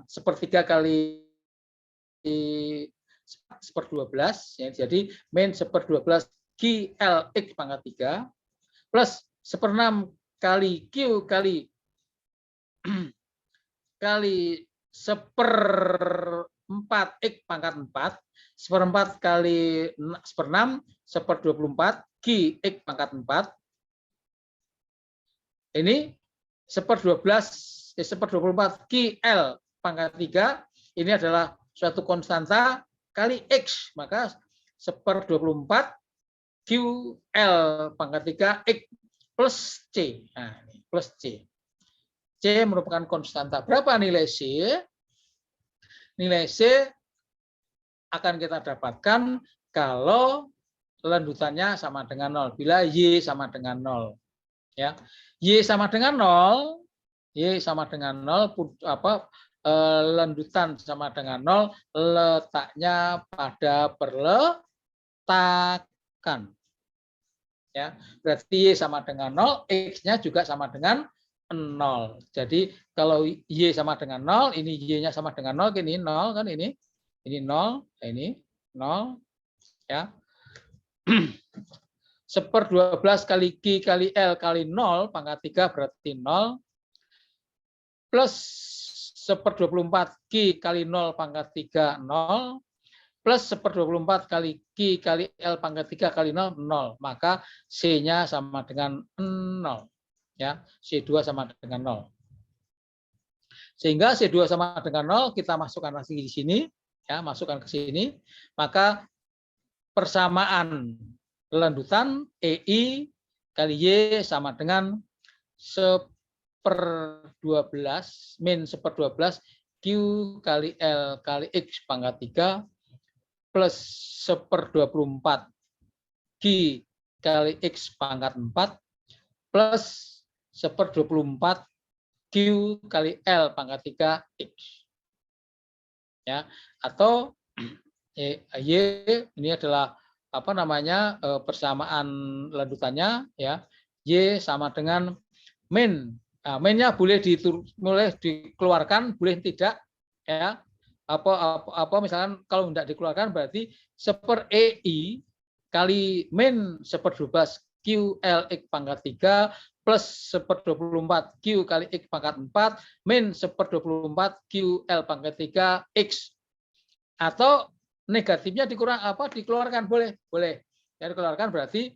sepertiga kali seper 12 ya, jadi min seper 12 QL X pangkat 3 plus seperenam kali Q kali seperempat X pangkat 4, seperempat kali seperenam, seper 24, Q X pangkat 4. Ini seper 12, seper 24, Q L pangkat 3, ini adalah suatu konstanta kali X, maka seper 24, Q L pangkat 3, X plus C. Nah, ini plus C. C merupakan konstanta. Berapa nilai C? Nilai C akan kita dapatkan kalau lanjutannya sama dengan 0. Bila Y sama dengan 0. Ya. Y sama dengan 0, Y sama dengan 0, lanjutan sama dengan 0, letaknya pada perletakan. Ya. Berarti Y sama dengan 0, X-nya juga sama dengan 0. Jadi kalau Y sama dengan 0, ini Y-nya sama dengan 0, ini 0 kan ini 0, ini 0 ya. Seper 12 kali Q kali L kali 0 pangkat 3 berarti 0 plus seper 24 Q kali 0 pangkat 3 0 plus seper 24 kali Q kali L pangkat 3 kali 0 0. Maka C-nya sama dengan 0. Ya, C2 sama dengan 0. Sehingga C2 sama dengan 0, kita masukkan lagi di sini, ya, masukkan ke sini, maka persamaan lanjutan EI kali Y sama dengan 1/12 min 1/12 Q kali L kali X pangkat 3 plus 1/24 Q kali X pangkat 4 plus 1/24 Q kali L pangkat 3 X. Ya, atau Y ini adalah apa namanya persamaan lanjutannya, ya. Y sama dengan min. Nah, minnya boleh dikeluarkan, boleh tidak, ya. Apa misalkan kalau tidak dikeluarkan berarti 1/EI kali min 1/12 QLX pangkat 3 plus 1/24 Q kali X pangkat 4 min 1/24 QL pangkat 3 X. Atau negatifnya dikeluarkan, boleh. Ya, dikeluarkan berarti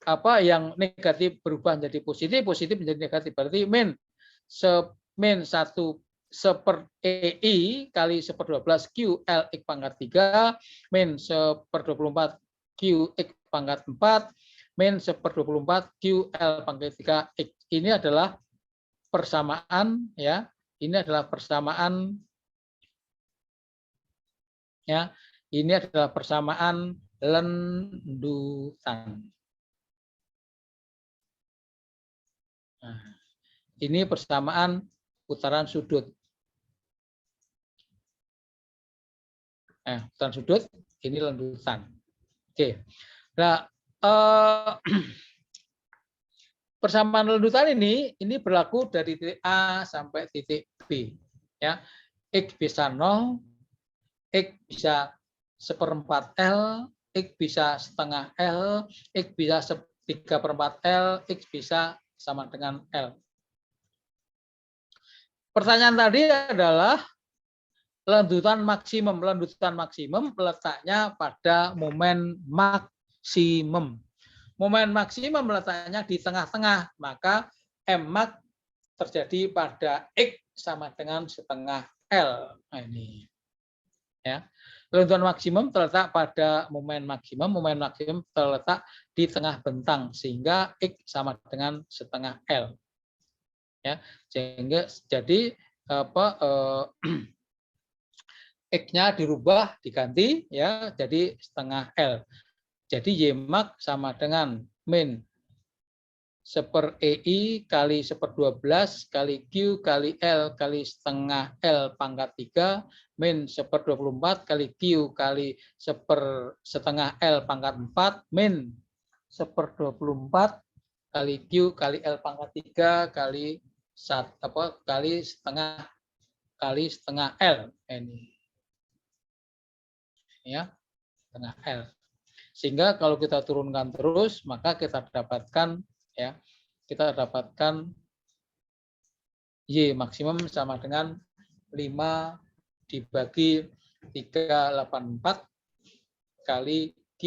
apa yang negatif berubah menjadi positif, positif menjadi negatif. Berarti min 1/EI kali 1/12 QLX pangkat 3 min 1/24 QX pangkat 4 min 1/24 QL pangkat 3 X. Ini adalah persamaan, ya. Ini adalah persamaan, ya. Ini adalah persamaan lanjutan. Nah, ini persamaan putaran sudut. Putaran sudut, ini lanjutan. Oke. Nah, persamaan lanjutan ini berlaku dari titik A sampai titik B. Ya, X bisa 0, X bisa 1/4 L, X bisa setengah L, X bisa 3/4 L, X bisa sama dengan L. Pertanyaan tadi adalah lanjutan maksimum. Lanjutan maksimum letaknya pada momen maksimum. Momen maksimum letaknya di tengah-tengah, maka Mmax terjadi pada X sama dengan setengah L. Nah, ini. Ya. Lanjutan maksimum terletak pada momen maksimum terletak di tengah bentang, sehingga X sama dengan setengah L. Ya, sehingga jadi X-nya dirubah, diganti, ya, jadi setengah L. Jadi Y-max sama dengan min 1/EI kali 1/12 kali Q kali L kali setengah L pangkat 3 min 1/24 kali Q kali setengah L pangkat 4 min 1/24 kali Q kali L pangkat 3 kali setengah L. Ini. Ya, setengah L. Sehingga kalau kita turunkan terus, maka kita dapatkan, ya, Y maksimum sama dengan 5 dibagi 384 kali Q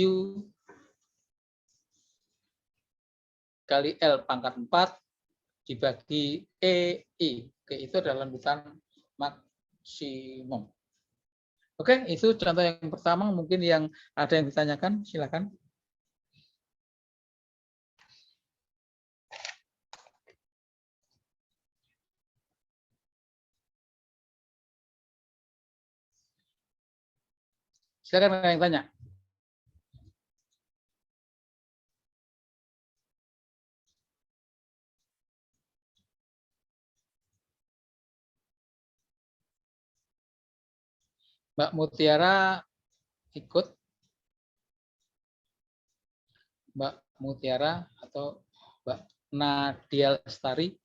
kali L pangkat 4 dibagi EI. Oke, itu adalah lanjutan maksimum. Oke, itu contoh yang pertama. Mungkin yang ada yang ditanyakan, silakan. Silakan ada yang tanya. Mbak Mutiara ikut? Mbak Mutiara atau Mbak Nadia Lestari?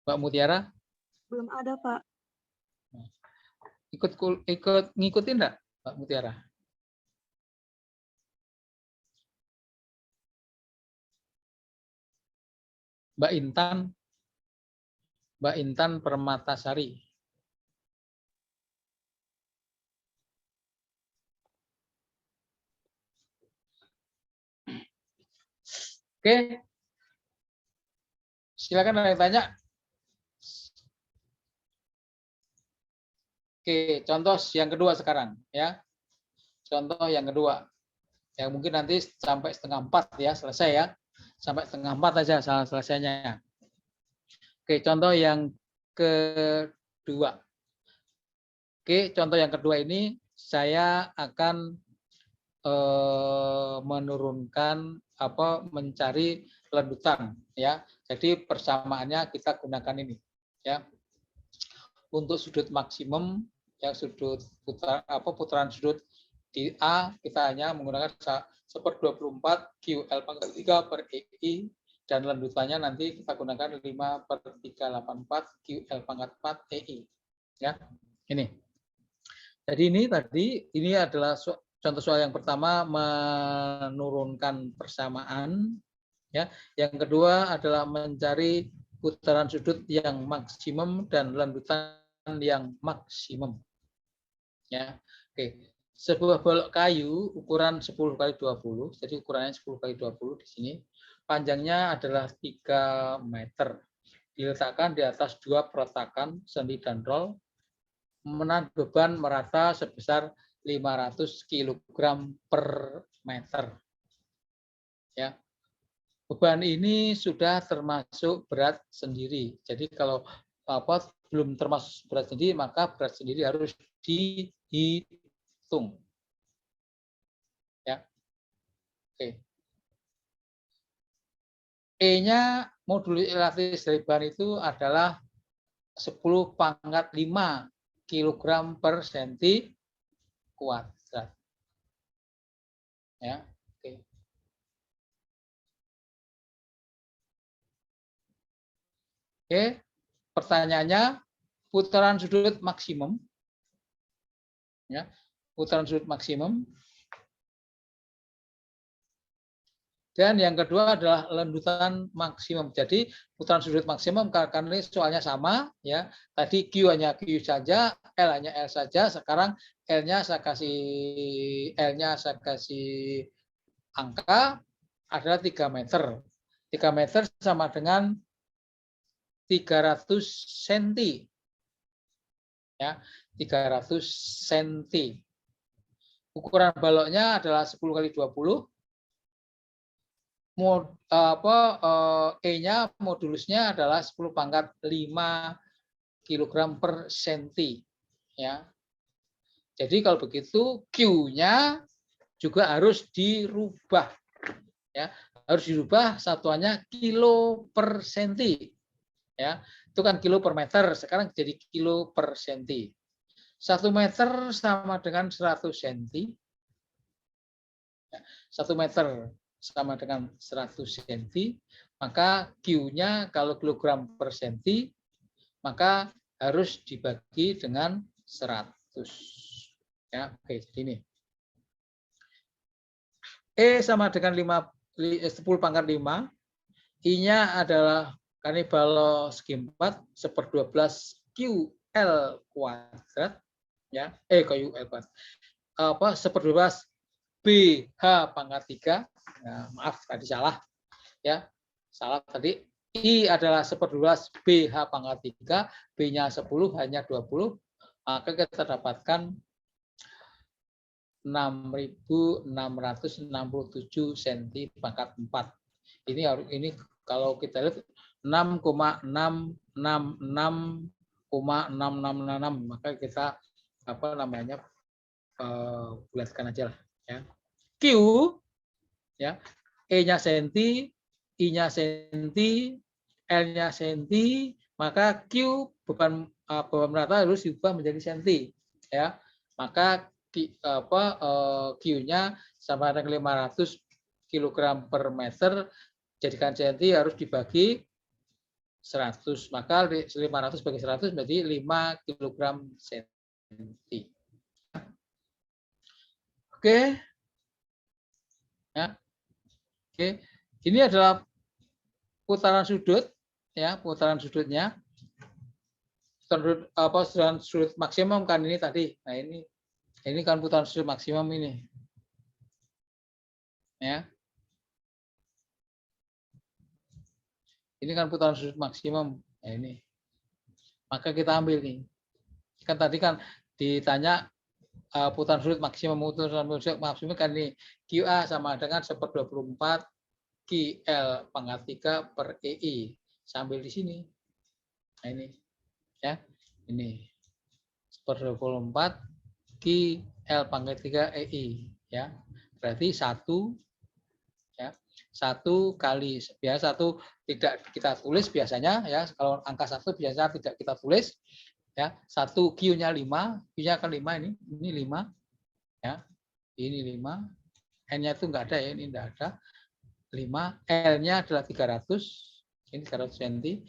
Mbak Mutiara? Belum ada, Pak. Ikut ngikutin enggak, Mbak Mutiara? Mbak Intan Permatasari. Oke. Silakan ada yang tanya. Oke, contoh yang kedua sekarang ya. Contoh yang kedua. Ya mungkin nanti sampai 3:30 ya selesai ya. Sampai 3:30 aja selesainya. Oke, contoh yang kedua. Oke, contoh yang kedua ini saya akan menurunkan mencari lendutan ya. Jadi persamaannya kita gunakan ini ya. Untuk sudut maksimum yang sudut putaran sudut di A kita hanya menggunakan 1/24 QL pangkat 3 per EI dan lendutannya nanti kita gunakan 5/384 QL pangkat 4 EI ya. Ini. Jadi ini adalah contoh soal yang pertama menurunkan persamaan ya. Yang kedua adalah mencari putaran sudut yang maksimum dan lendutan yang maksimum. Ya. Oke. Sebuah balok kayu ukuran 10x20, jadi ukurannya 10x20 di sini. Panjangnya adalah 3 meter. Diletakkan di atas 2 peletakan sendi dan rol. Menahan beban merata sebesar 500 kg per meter. Ya. Beban ini sudah termasuk berat sendiri. Jadi kalau belum termasuk berat sendiri, maka berat sendiri harus dihitung. Ya. Oke. E-nya modulus elastis dari bahan itu adalah 10⁵ kg per senti kuadrat. Ya. Oke. Oke. Pertanyaannya, putaran sudut maksimum. Ya. Putaran sudut maksimum. Dan yang kedua adalah lendutan maksimum. Jadi putaran sudut maksimum karena ini soalnya sama ya. Tadi Q hanya Q saja, L hanya L saja. Sekarang L-nya saya kasih angka adalah 3 meter. 3 meter sama dengan 300 cm. Ya, 300 cm. Ukuran baloknya adalah 10x20. E-nya modulusnya adalah 10⁵ kg per senti. Ya. Jadi kalau begitu Q-nya juga harus dirubah. Ya, harus dirubah satuannya kilo per senti. Ya, itu kan kilo per meter, sekarang jadi kilo per senti. 1 meter sama dengan 100 cm. 1 meter sama dengan 100 cm, maka Q-nya kalau kilogram per senti, maka harus dibagi dengan 100. Ya, oke, jadi ini. E sama dengan 10⁵, I-nya adalah karena balok segi 4, 1/12 QL kuadrat. Ya, QL kuadrat. 1/12 BH pangkat 3. Nah, maaf tadi salah ya, salah tadi. I adalah 1/12 BH pangkat 3, B-nya 10 hanya 20, maka kita dapatkan 6.667 cm pangkat 4. Ini kalau kita lihat 6,666,666, maka kita bulatkan aja lah ya. Q ya, E-nya senti, I-nya senti, L-nya senti, maka Q beban merata harus diubah menjadi senti ya. Maka Q-nya sama dengan 500 kg per meter, jadikan senti harus dibagi 100, maka 500 bagi 100 berarti 5 kg senti. Oke. Ya. Oke. Ini adalah putaran sudut ya, putaran sudutnya. Putaran sudut maksimum kan ini tadi. Nah, ini kan putaran sudut maksimum ini. Ya. Ini kan putaran sudut maksimum. Nah, ini. Maka kita ambil nih. Kan tadi kan ditanya putaran sulit maksimum kan ini QA sama dengan 1/24 QL pangkat 3 per EI. Sambil di sini. Nah ini ya. Ini 1/24 QL pangkat 3 EI ya. Berarti 1 ya. 1 kali biasa 1 tidak kita tulis biasanya ya. Kalau angka 1 biasanya tidak kita tulis ya. 1 Q-nya 5, Q-nya kan 5 ini 5 ya. Ini 5. N-nya itu enggak ada ya, ini enggak ada. 5, L-nya adalah 300. Ini 300 cm.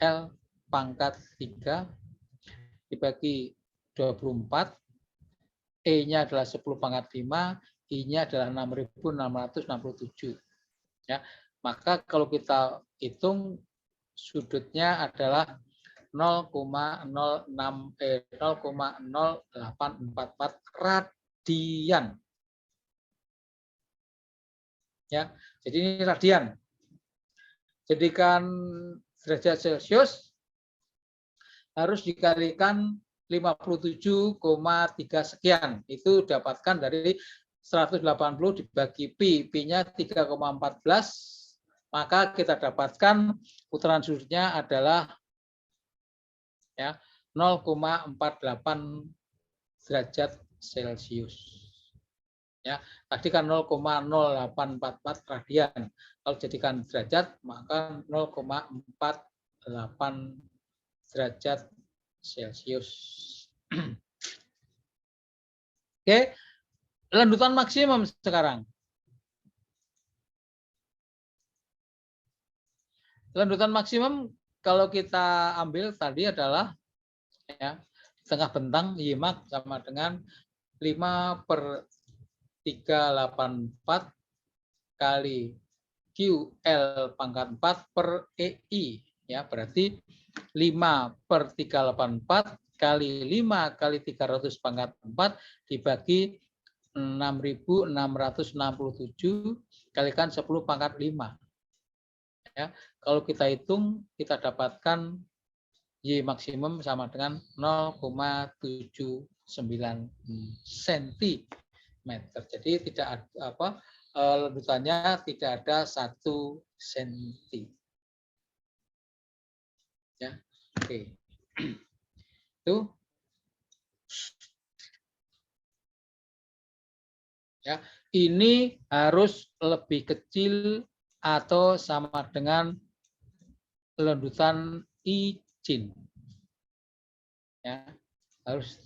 L pangkat 3 dibagi 24. E-nya adalah 10 pangkat 5, I-nya adalah 6.667. Ya, maka kalau kita hitung sudutnya adalah 0,0844 radian. Ya, jadi ini radian. Jadikan derajat Celcius harus dikalikan 57,3 sekian. Itu dapatkan dari 180 dibagi pi, pi-nya 3,14, maka kita dapatkan putaran sudutnya adalah ya 0,48 derajat Celcius. Ya, tadi kan 0,0844 radian. Kalau jadikan derajat maka 0,48 derajat Celcius. Oke, lanjutan maksimum sekarang. Lanjutan maksimum kalau kita ambil tadi adalah ya, tengah bentang YMAX sama dengan 5/384 kali QL pangkat 4 per EI. Ya, berarti 5/384 kali 5 kali 300 pangkat 4 dibagi 6.667 kalikan 10 pangkat 5. Ya, kalau kita hitung kita dapatkan Y maksimum sama dengan 0,79 cm. Jadi tidak ada lanjutannya tidak ada 1 cm. Ya, oke. Itu ya, ini harus lebih kecil atau sama dengan lanjutan izin. Ya, harus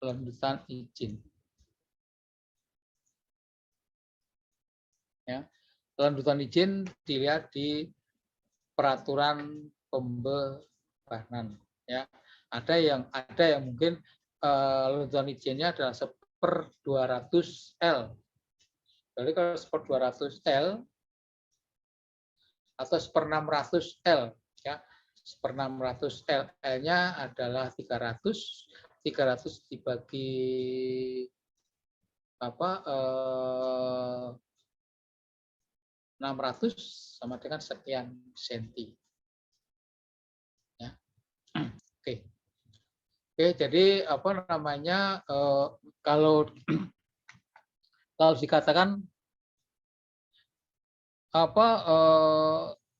lanjutan izin. Ya, lanjutan izin dilihat di peraturan pembebanan. Ya, ada yang mungkin lanjutan izinnya adalah 1/200 L. Jadi kalau 1/200 L atau 1/600 L, ya 1/600 L, L-nya adalah 300 dibagi 600 sama dengan sekian senti. Ya. Oke. Oke, jadi kalau dikatakan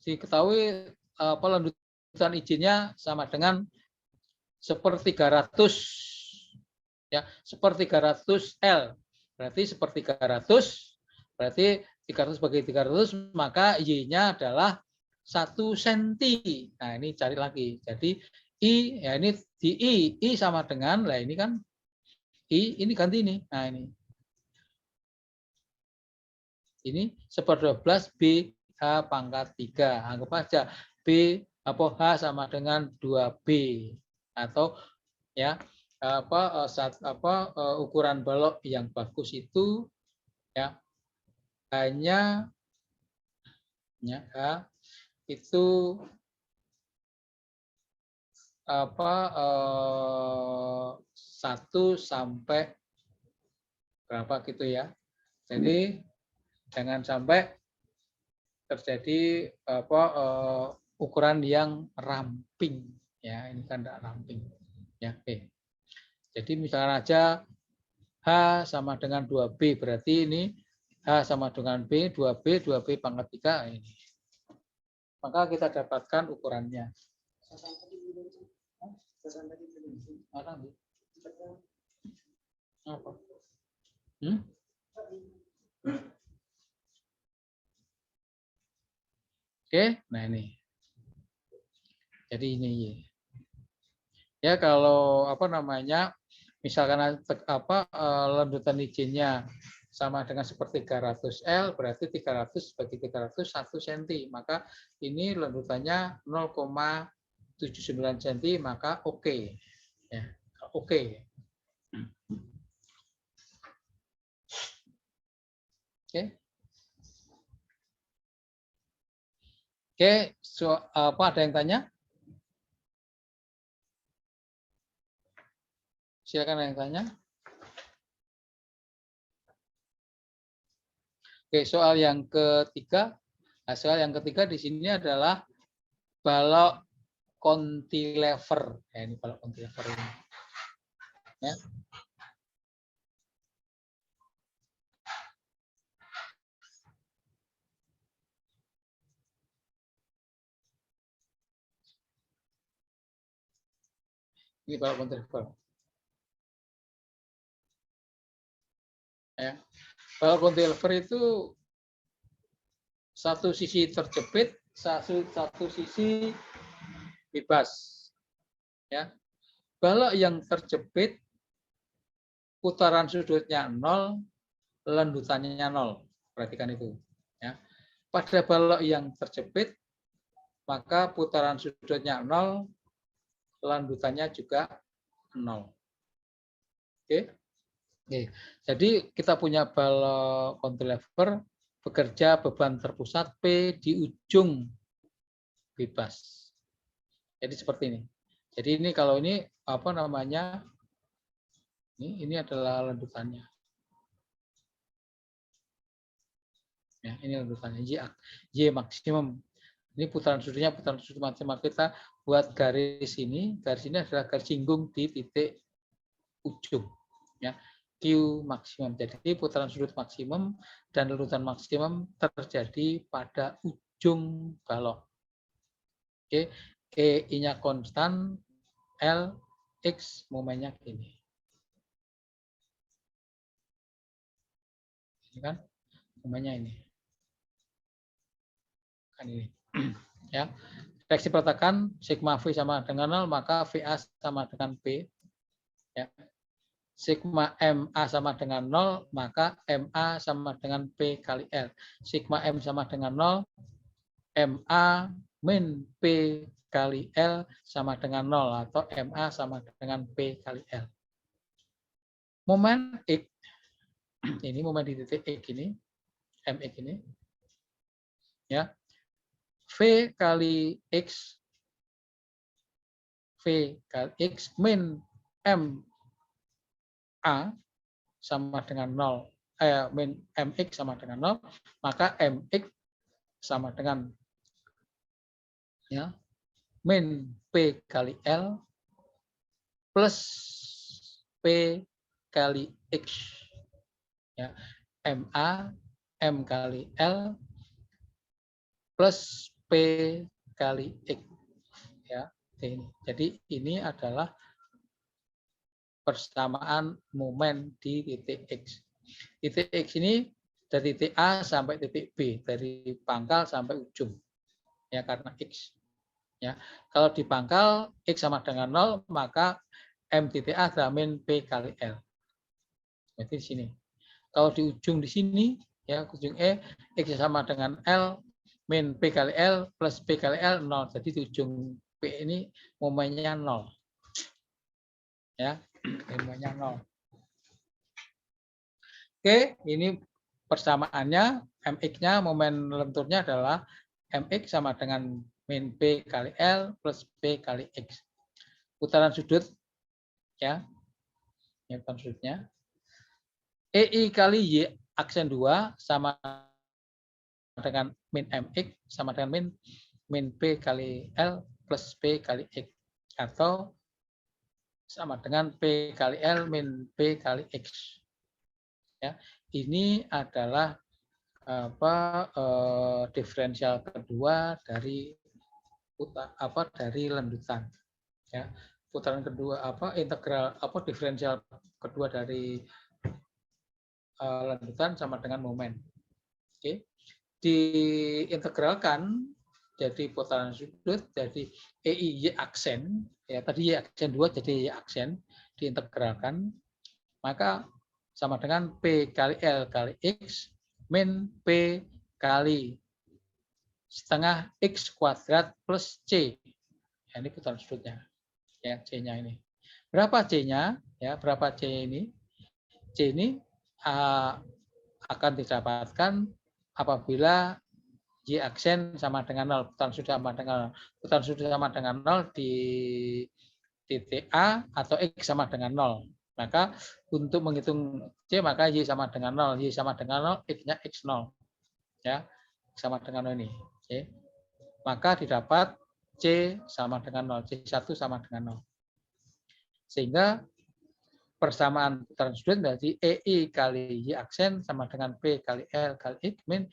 diketahui lanjutan izinnya sama dengan 1/300 ya, 1/300 L. Berarti 1/300 berarti 300 bagi 300 maka Y-nya adalah 1 cm. Nah, ini cari lagi. Jadi I ya ini di I sama dengan lah ini kan I ini ganti ini. Nah, ini 1/12 BH pangkat 3. Anggap aja B H sama dengan 2B atau ya ukuran balok yang bagus itu ya hanya H itu 1 sampai berapa gitu ya. Jadi jangan sampai terjadi ukuran yang ramping ya, ini kan tidak ramping ya. Oke. Jadi misalkan aja H sama dengan 2B, berarti ini H sama dengan B, 2B pangkat 3 ini. Maka kita dapatkan ukurannya. Apa? Oke, nah ini. Jadi ini ya kalau apa namanya, misalkan lanjutan izinnya sama dengan seperti 300L, berarti 300 bagi 300 1 cm, maka ini lanjutannya 0,79 cm, maka oke. Ya, oke. Oke. Oke, apa ada yang tanya? Silakan ada yang tanya. Oke, soal yang ketiga. Nah, soal yang ketiga di sini adalah balok cantilever. Ya, ini balok cantilever ini. Ya. Ini balok cantilever. Ya. Balok cantilever itu satu sisi terjepit, satu sisi bebas. Ya. Balok yang terjepit putaran sudutnya 0, lanjutannya 0. Perhatikan itu. Ya. Pada balok yang terjepit, maka putaran sudutnya 0, lanjutannya juga 0. Oke. Oke. Jadi kita punya balok cantilever bekerja beban terpusat P di ujung bebas. Jadi seperti ini. Jadi ini kalau ini apa namanya? Ini adalah lanjutannya. Ya, ini lanjutannya Y maksimum. Ini putaran sudutnya putaran sudut maksimum, kita buat garis ini. Garis ini adalah garis singgung di titik ujung. Ya. Q maksimum. Jadi putaran sudut maksimum dan lanjutan maksimum terjadi pada ujung balok. Oke, E-nya konstan, L, X momennya ini. Ini kan momennya ini. Kan ini. Ya. Reaksi pertakan sigma V sama dengan 0, maka VA sama dengan P. Ya. Sigma MA sama dengan 0, maka MA sama dengan P kali L. Sigma M sama dengan 0, MA min P kali L sama dengan 0, atau MA sama dengan P kali L. Momen X, ini momen di titik X ini, MX ini, ya, V kali X, V kali X min MA sama dengan 0, min MX sama dengan 0, maka MX sama dengan ya min P kali L plus P kali X. Ya, MA M kali L plus P kali X. Ya, ini. Jadi ini adalah persamaan momen di titik X. Titik X ini dari titik A sampai titik B, dari pangkal sampai ujung. Ya, karena X. Ya, kalau di pangkal X sama dengan 0, maka M titik A adalah min P kali L. Jadi di sini. Kalau di ujung di sini, ya ujung E, X sama dengan L, min P kali L plus P kali L 0. Jadi di ujung P ini momennya 0. Ya, momennya 0. Oke, ini persamaannya, MX-nya, momen lenturnya adalah MX sama dengan min P kali L plus P kali X. Putaran sudut, ya, putaran sudutnya. EI kali Y aksen 2 sama dengan min MX sama dengan min P kali L plus P kali X. Atau sama dengan P kali L min P kali X. Ya, ini adalah diferensial kedua dari lanjutan. Ya, putaran kedua integral diferensial kedua dari lanjutan sama dengan momen. Oke. Diintegralkan jadi putaran sudut jadi EI Y aksen, ya tadi Y aksen 2 jadi Y aksen, diintegralkan maka sama dengan P kali L kali X min P kali setengah X kuadrat plus C. Ya, ini putaran sudutnya. Ya, C-nya ini. Berapa C-nya? Ya, berapa C ini? C ini akan didapatkan apabila Y aksen sama dengan 0, putaran sudut sama dengan 0. Putaran sudut sama dengan 0 di titik A atau X sama dengan 0. Maka untuk menghitung C maka Y sama dengan 0, Y sama dengan 0, X-nya X0. Ya, sama dengan 0 ini. Oke. Maka didapat C sama dengan 0, C1 sama dengan 0. Sehingga persamaan putaran sudut berarti EI kali Y aksen sama dengan P kali L kali X min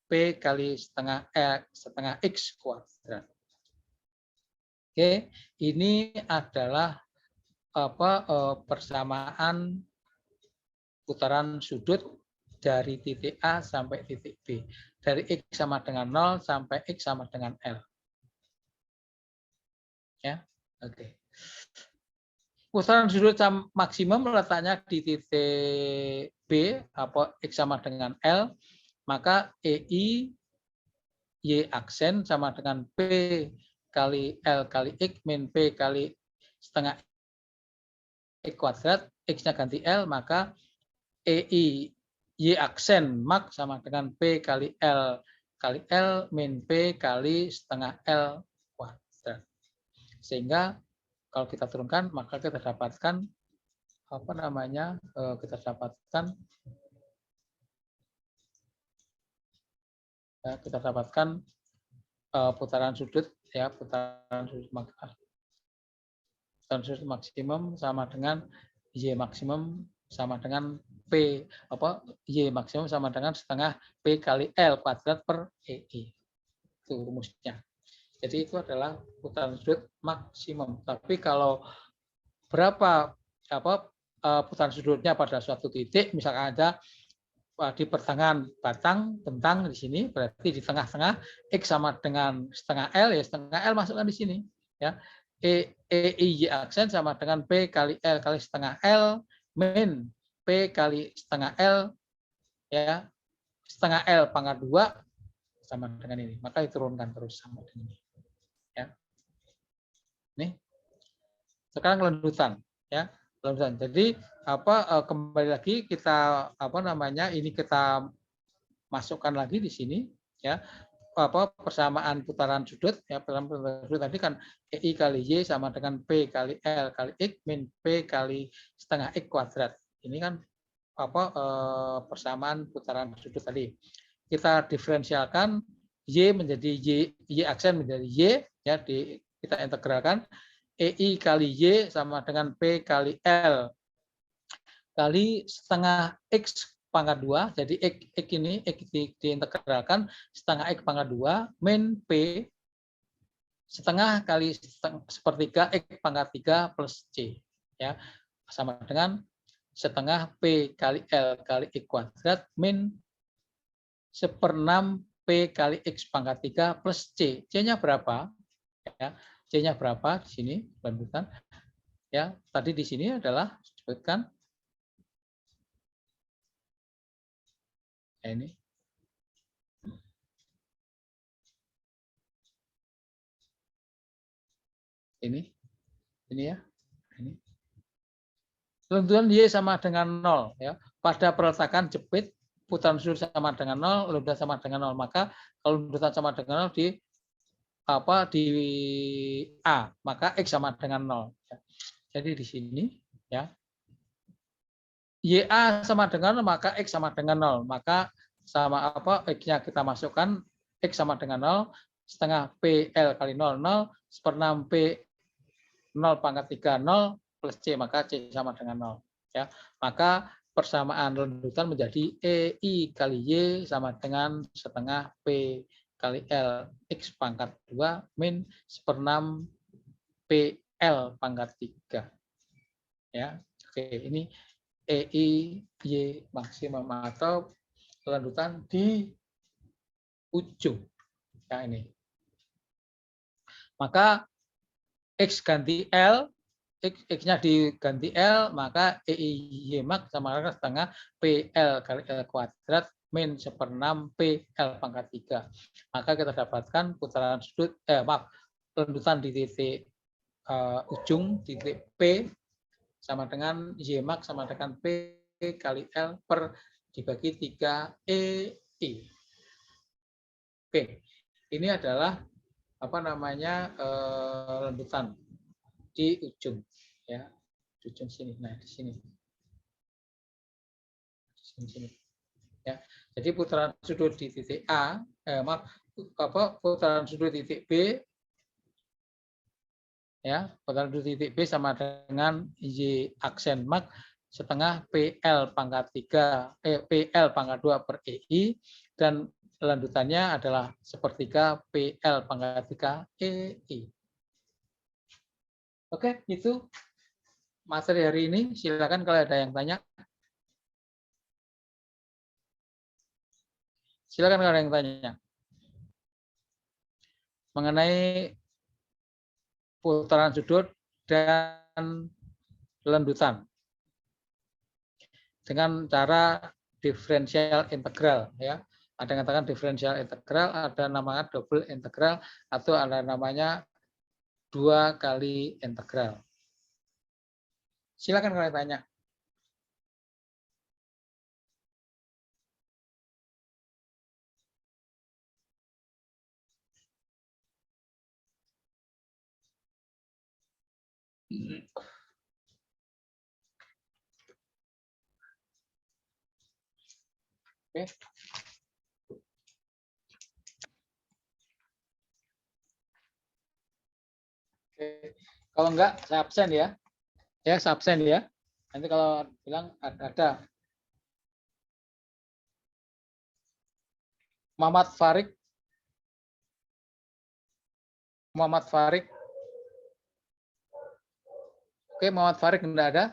P kali setengah X kuadrat. Oke, ini adalah persamaan putaran sudut dari titik A sampai titik B. Dari X sama dengan 0 sampai X sama dengan L. Ya, oke. Putaran sudut maksimum letaknya di titik B, X sama dengan L, maka EI Y aksen sama dengan P kali L kali X min P kali setengah X kuadrat, X-nya ganti L, maka EI Y aksen mak sama dengan P kali L min P kali setengah L kuadrat. Sehingga kalau kita turunkan, maka kita dapatkan kita dapatkan putaran sudut ya, putaran sudut maksimum sama dengan Y maksimum sama dengan P Y maksimum sama dengan setengah P kali L kuadrat per EI. Itu rumusnya. Jadi itu adalah putaran sudut maksimum. Tapi kalau berapa putaran sudutnya pada suatu titik, misalkan ada di pertengahan batang bentang di sini, berarti di tengah-tengah X sama dengan setengah L, ya setengah L masukkan di sini. Ya, EI Y aksen sama dengan P kali L kali setengah L min P kali setengah L, ya setengah L pangkat 2 sama dengan ini. Maka diturunkan terus sama dengan ini. Ya. Nih. Sekarang lanjutan, ya. Lanjutan. Jadi kembali lagi kita ini kita masukkan lagi di sini, ya. Persamaan putaran sudut, ya, persamaan putaran sudut tadi kan EI kali Y sama dengan P kali L kali X min P kali setengah X kuadrat. Ini kan persamaan putaran sudut tadi. Kita diferensialkan Y menjadi Y aksen menjadi Y, ya, kita integralkan EI kali Y sama dengan P kali L kali setengah X pangkat 2. Jadi X ini diintegralkan setengah X pangkat 2 min P setengah kali sepertiga X pangkat 3 plus C. Ya, sama dengan setengah P kali L kali X kuadrat min 1/6 P kali X pangkat 3 plus C. C-nya berapa? Ya, C-nya berapa di sini? Lanjutan. Ya, tadi di sini adalah disebutkan ini. Ini ya. Ini. Lanjutan Y sama dengan 0, ya. Pada peletakan jepit putaran sudut sama dengan 0, lanjutan sama dengan 0. Maka kalau lanjutan sama dengan 0 di A, maka X sama dengan 0. Jadi di sini, ya, YA sama dengan 0, maka X sama dengan 0. Maka sama X-nya kita masukkan, X sama dengan 0, setengah PL kali 0, 0, 1/6 P 0 pangkat 3, 0, plus C, maka C sama dengan 0. Ya. Maka persamaan lanjutan menjadi EI kali Y sama dengan setengah P kali L X pangkat 2 min 1/6 PL pangkat 3. Ya. Oke, ini EI Y maksimum atau lanjutan di ujung. Ya, ini. Maka X ganti L, X-nya diganti L, maka EI max sama dengan setengah PL kali L kuadrat min 1/6 PL pangkat 3. Maka kita dapatkan putaran sudut, lanjutan di titik ujung, titik P, sama dengan Y max sama dengan P kali L per dibagi 3 EI. Oke, ini adalah apa namanya lanjutan di ujung, ya, di ujung sini. Nah, di sini, sini, ya. Jadi putaran sudut di titik A, putaran sudut titik B, ya, putaran sudut titik B sama dengan Y aksen max setengah PL pangkat 3, PL pangkat 2 per EI, dan lanjutannya adalah sepertiga PL pangkat 3 EI. Oke, itu materi hari ini. Silakan kalau ada yang tanya. Silakan kalau ada yang tanya. Mengenai putaran sudut dan lanjutan. Dengan cara diferensial integral, ya. Ada yang katakan diferensial integral, ada namanya double integral, atau ada namanya 2 kali integral. Silakan kalau tanya. Oke. Oke. Kalau enggak, saya absen ya. Ya, saya absen ya. Nanti kalau bilang ada. Muhammad Farid. Muhammad Farid. Oke, Muhammad Farid enggak ada.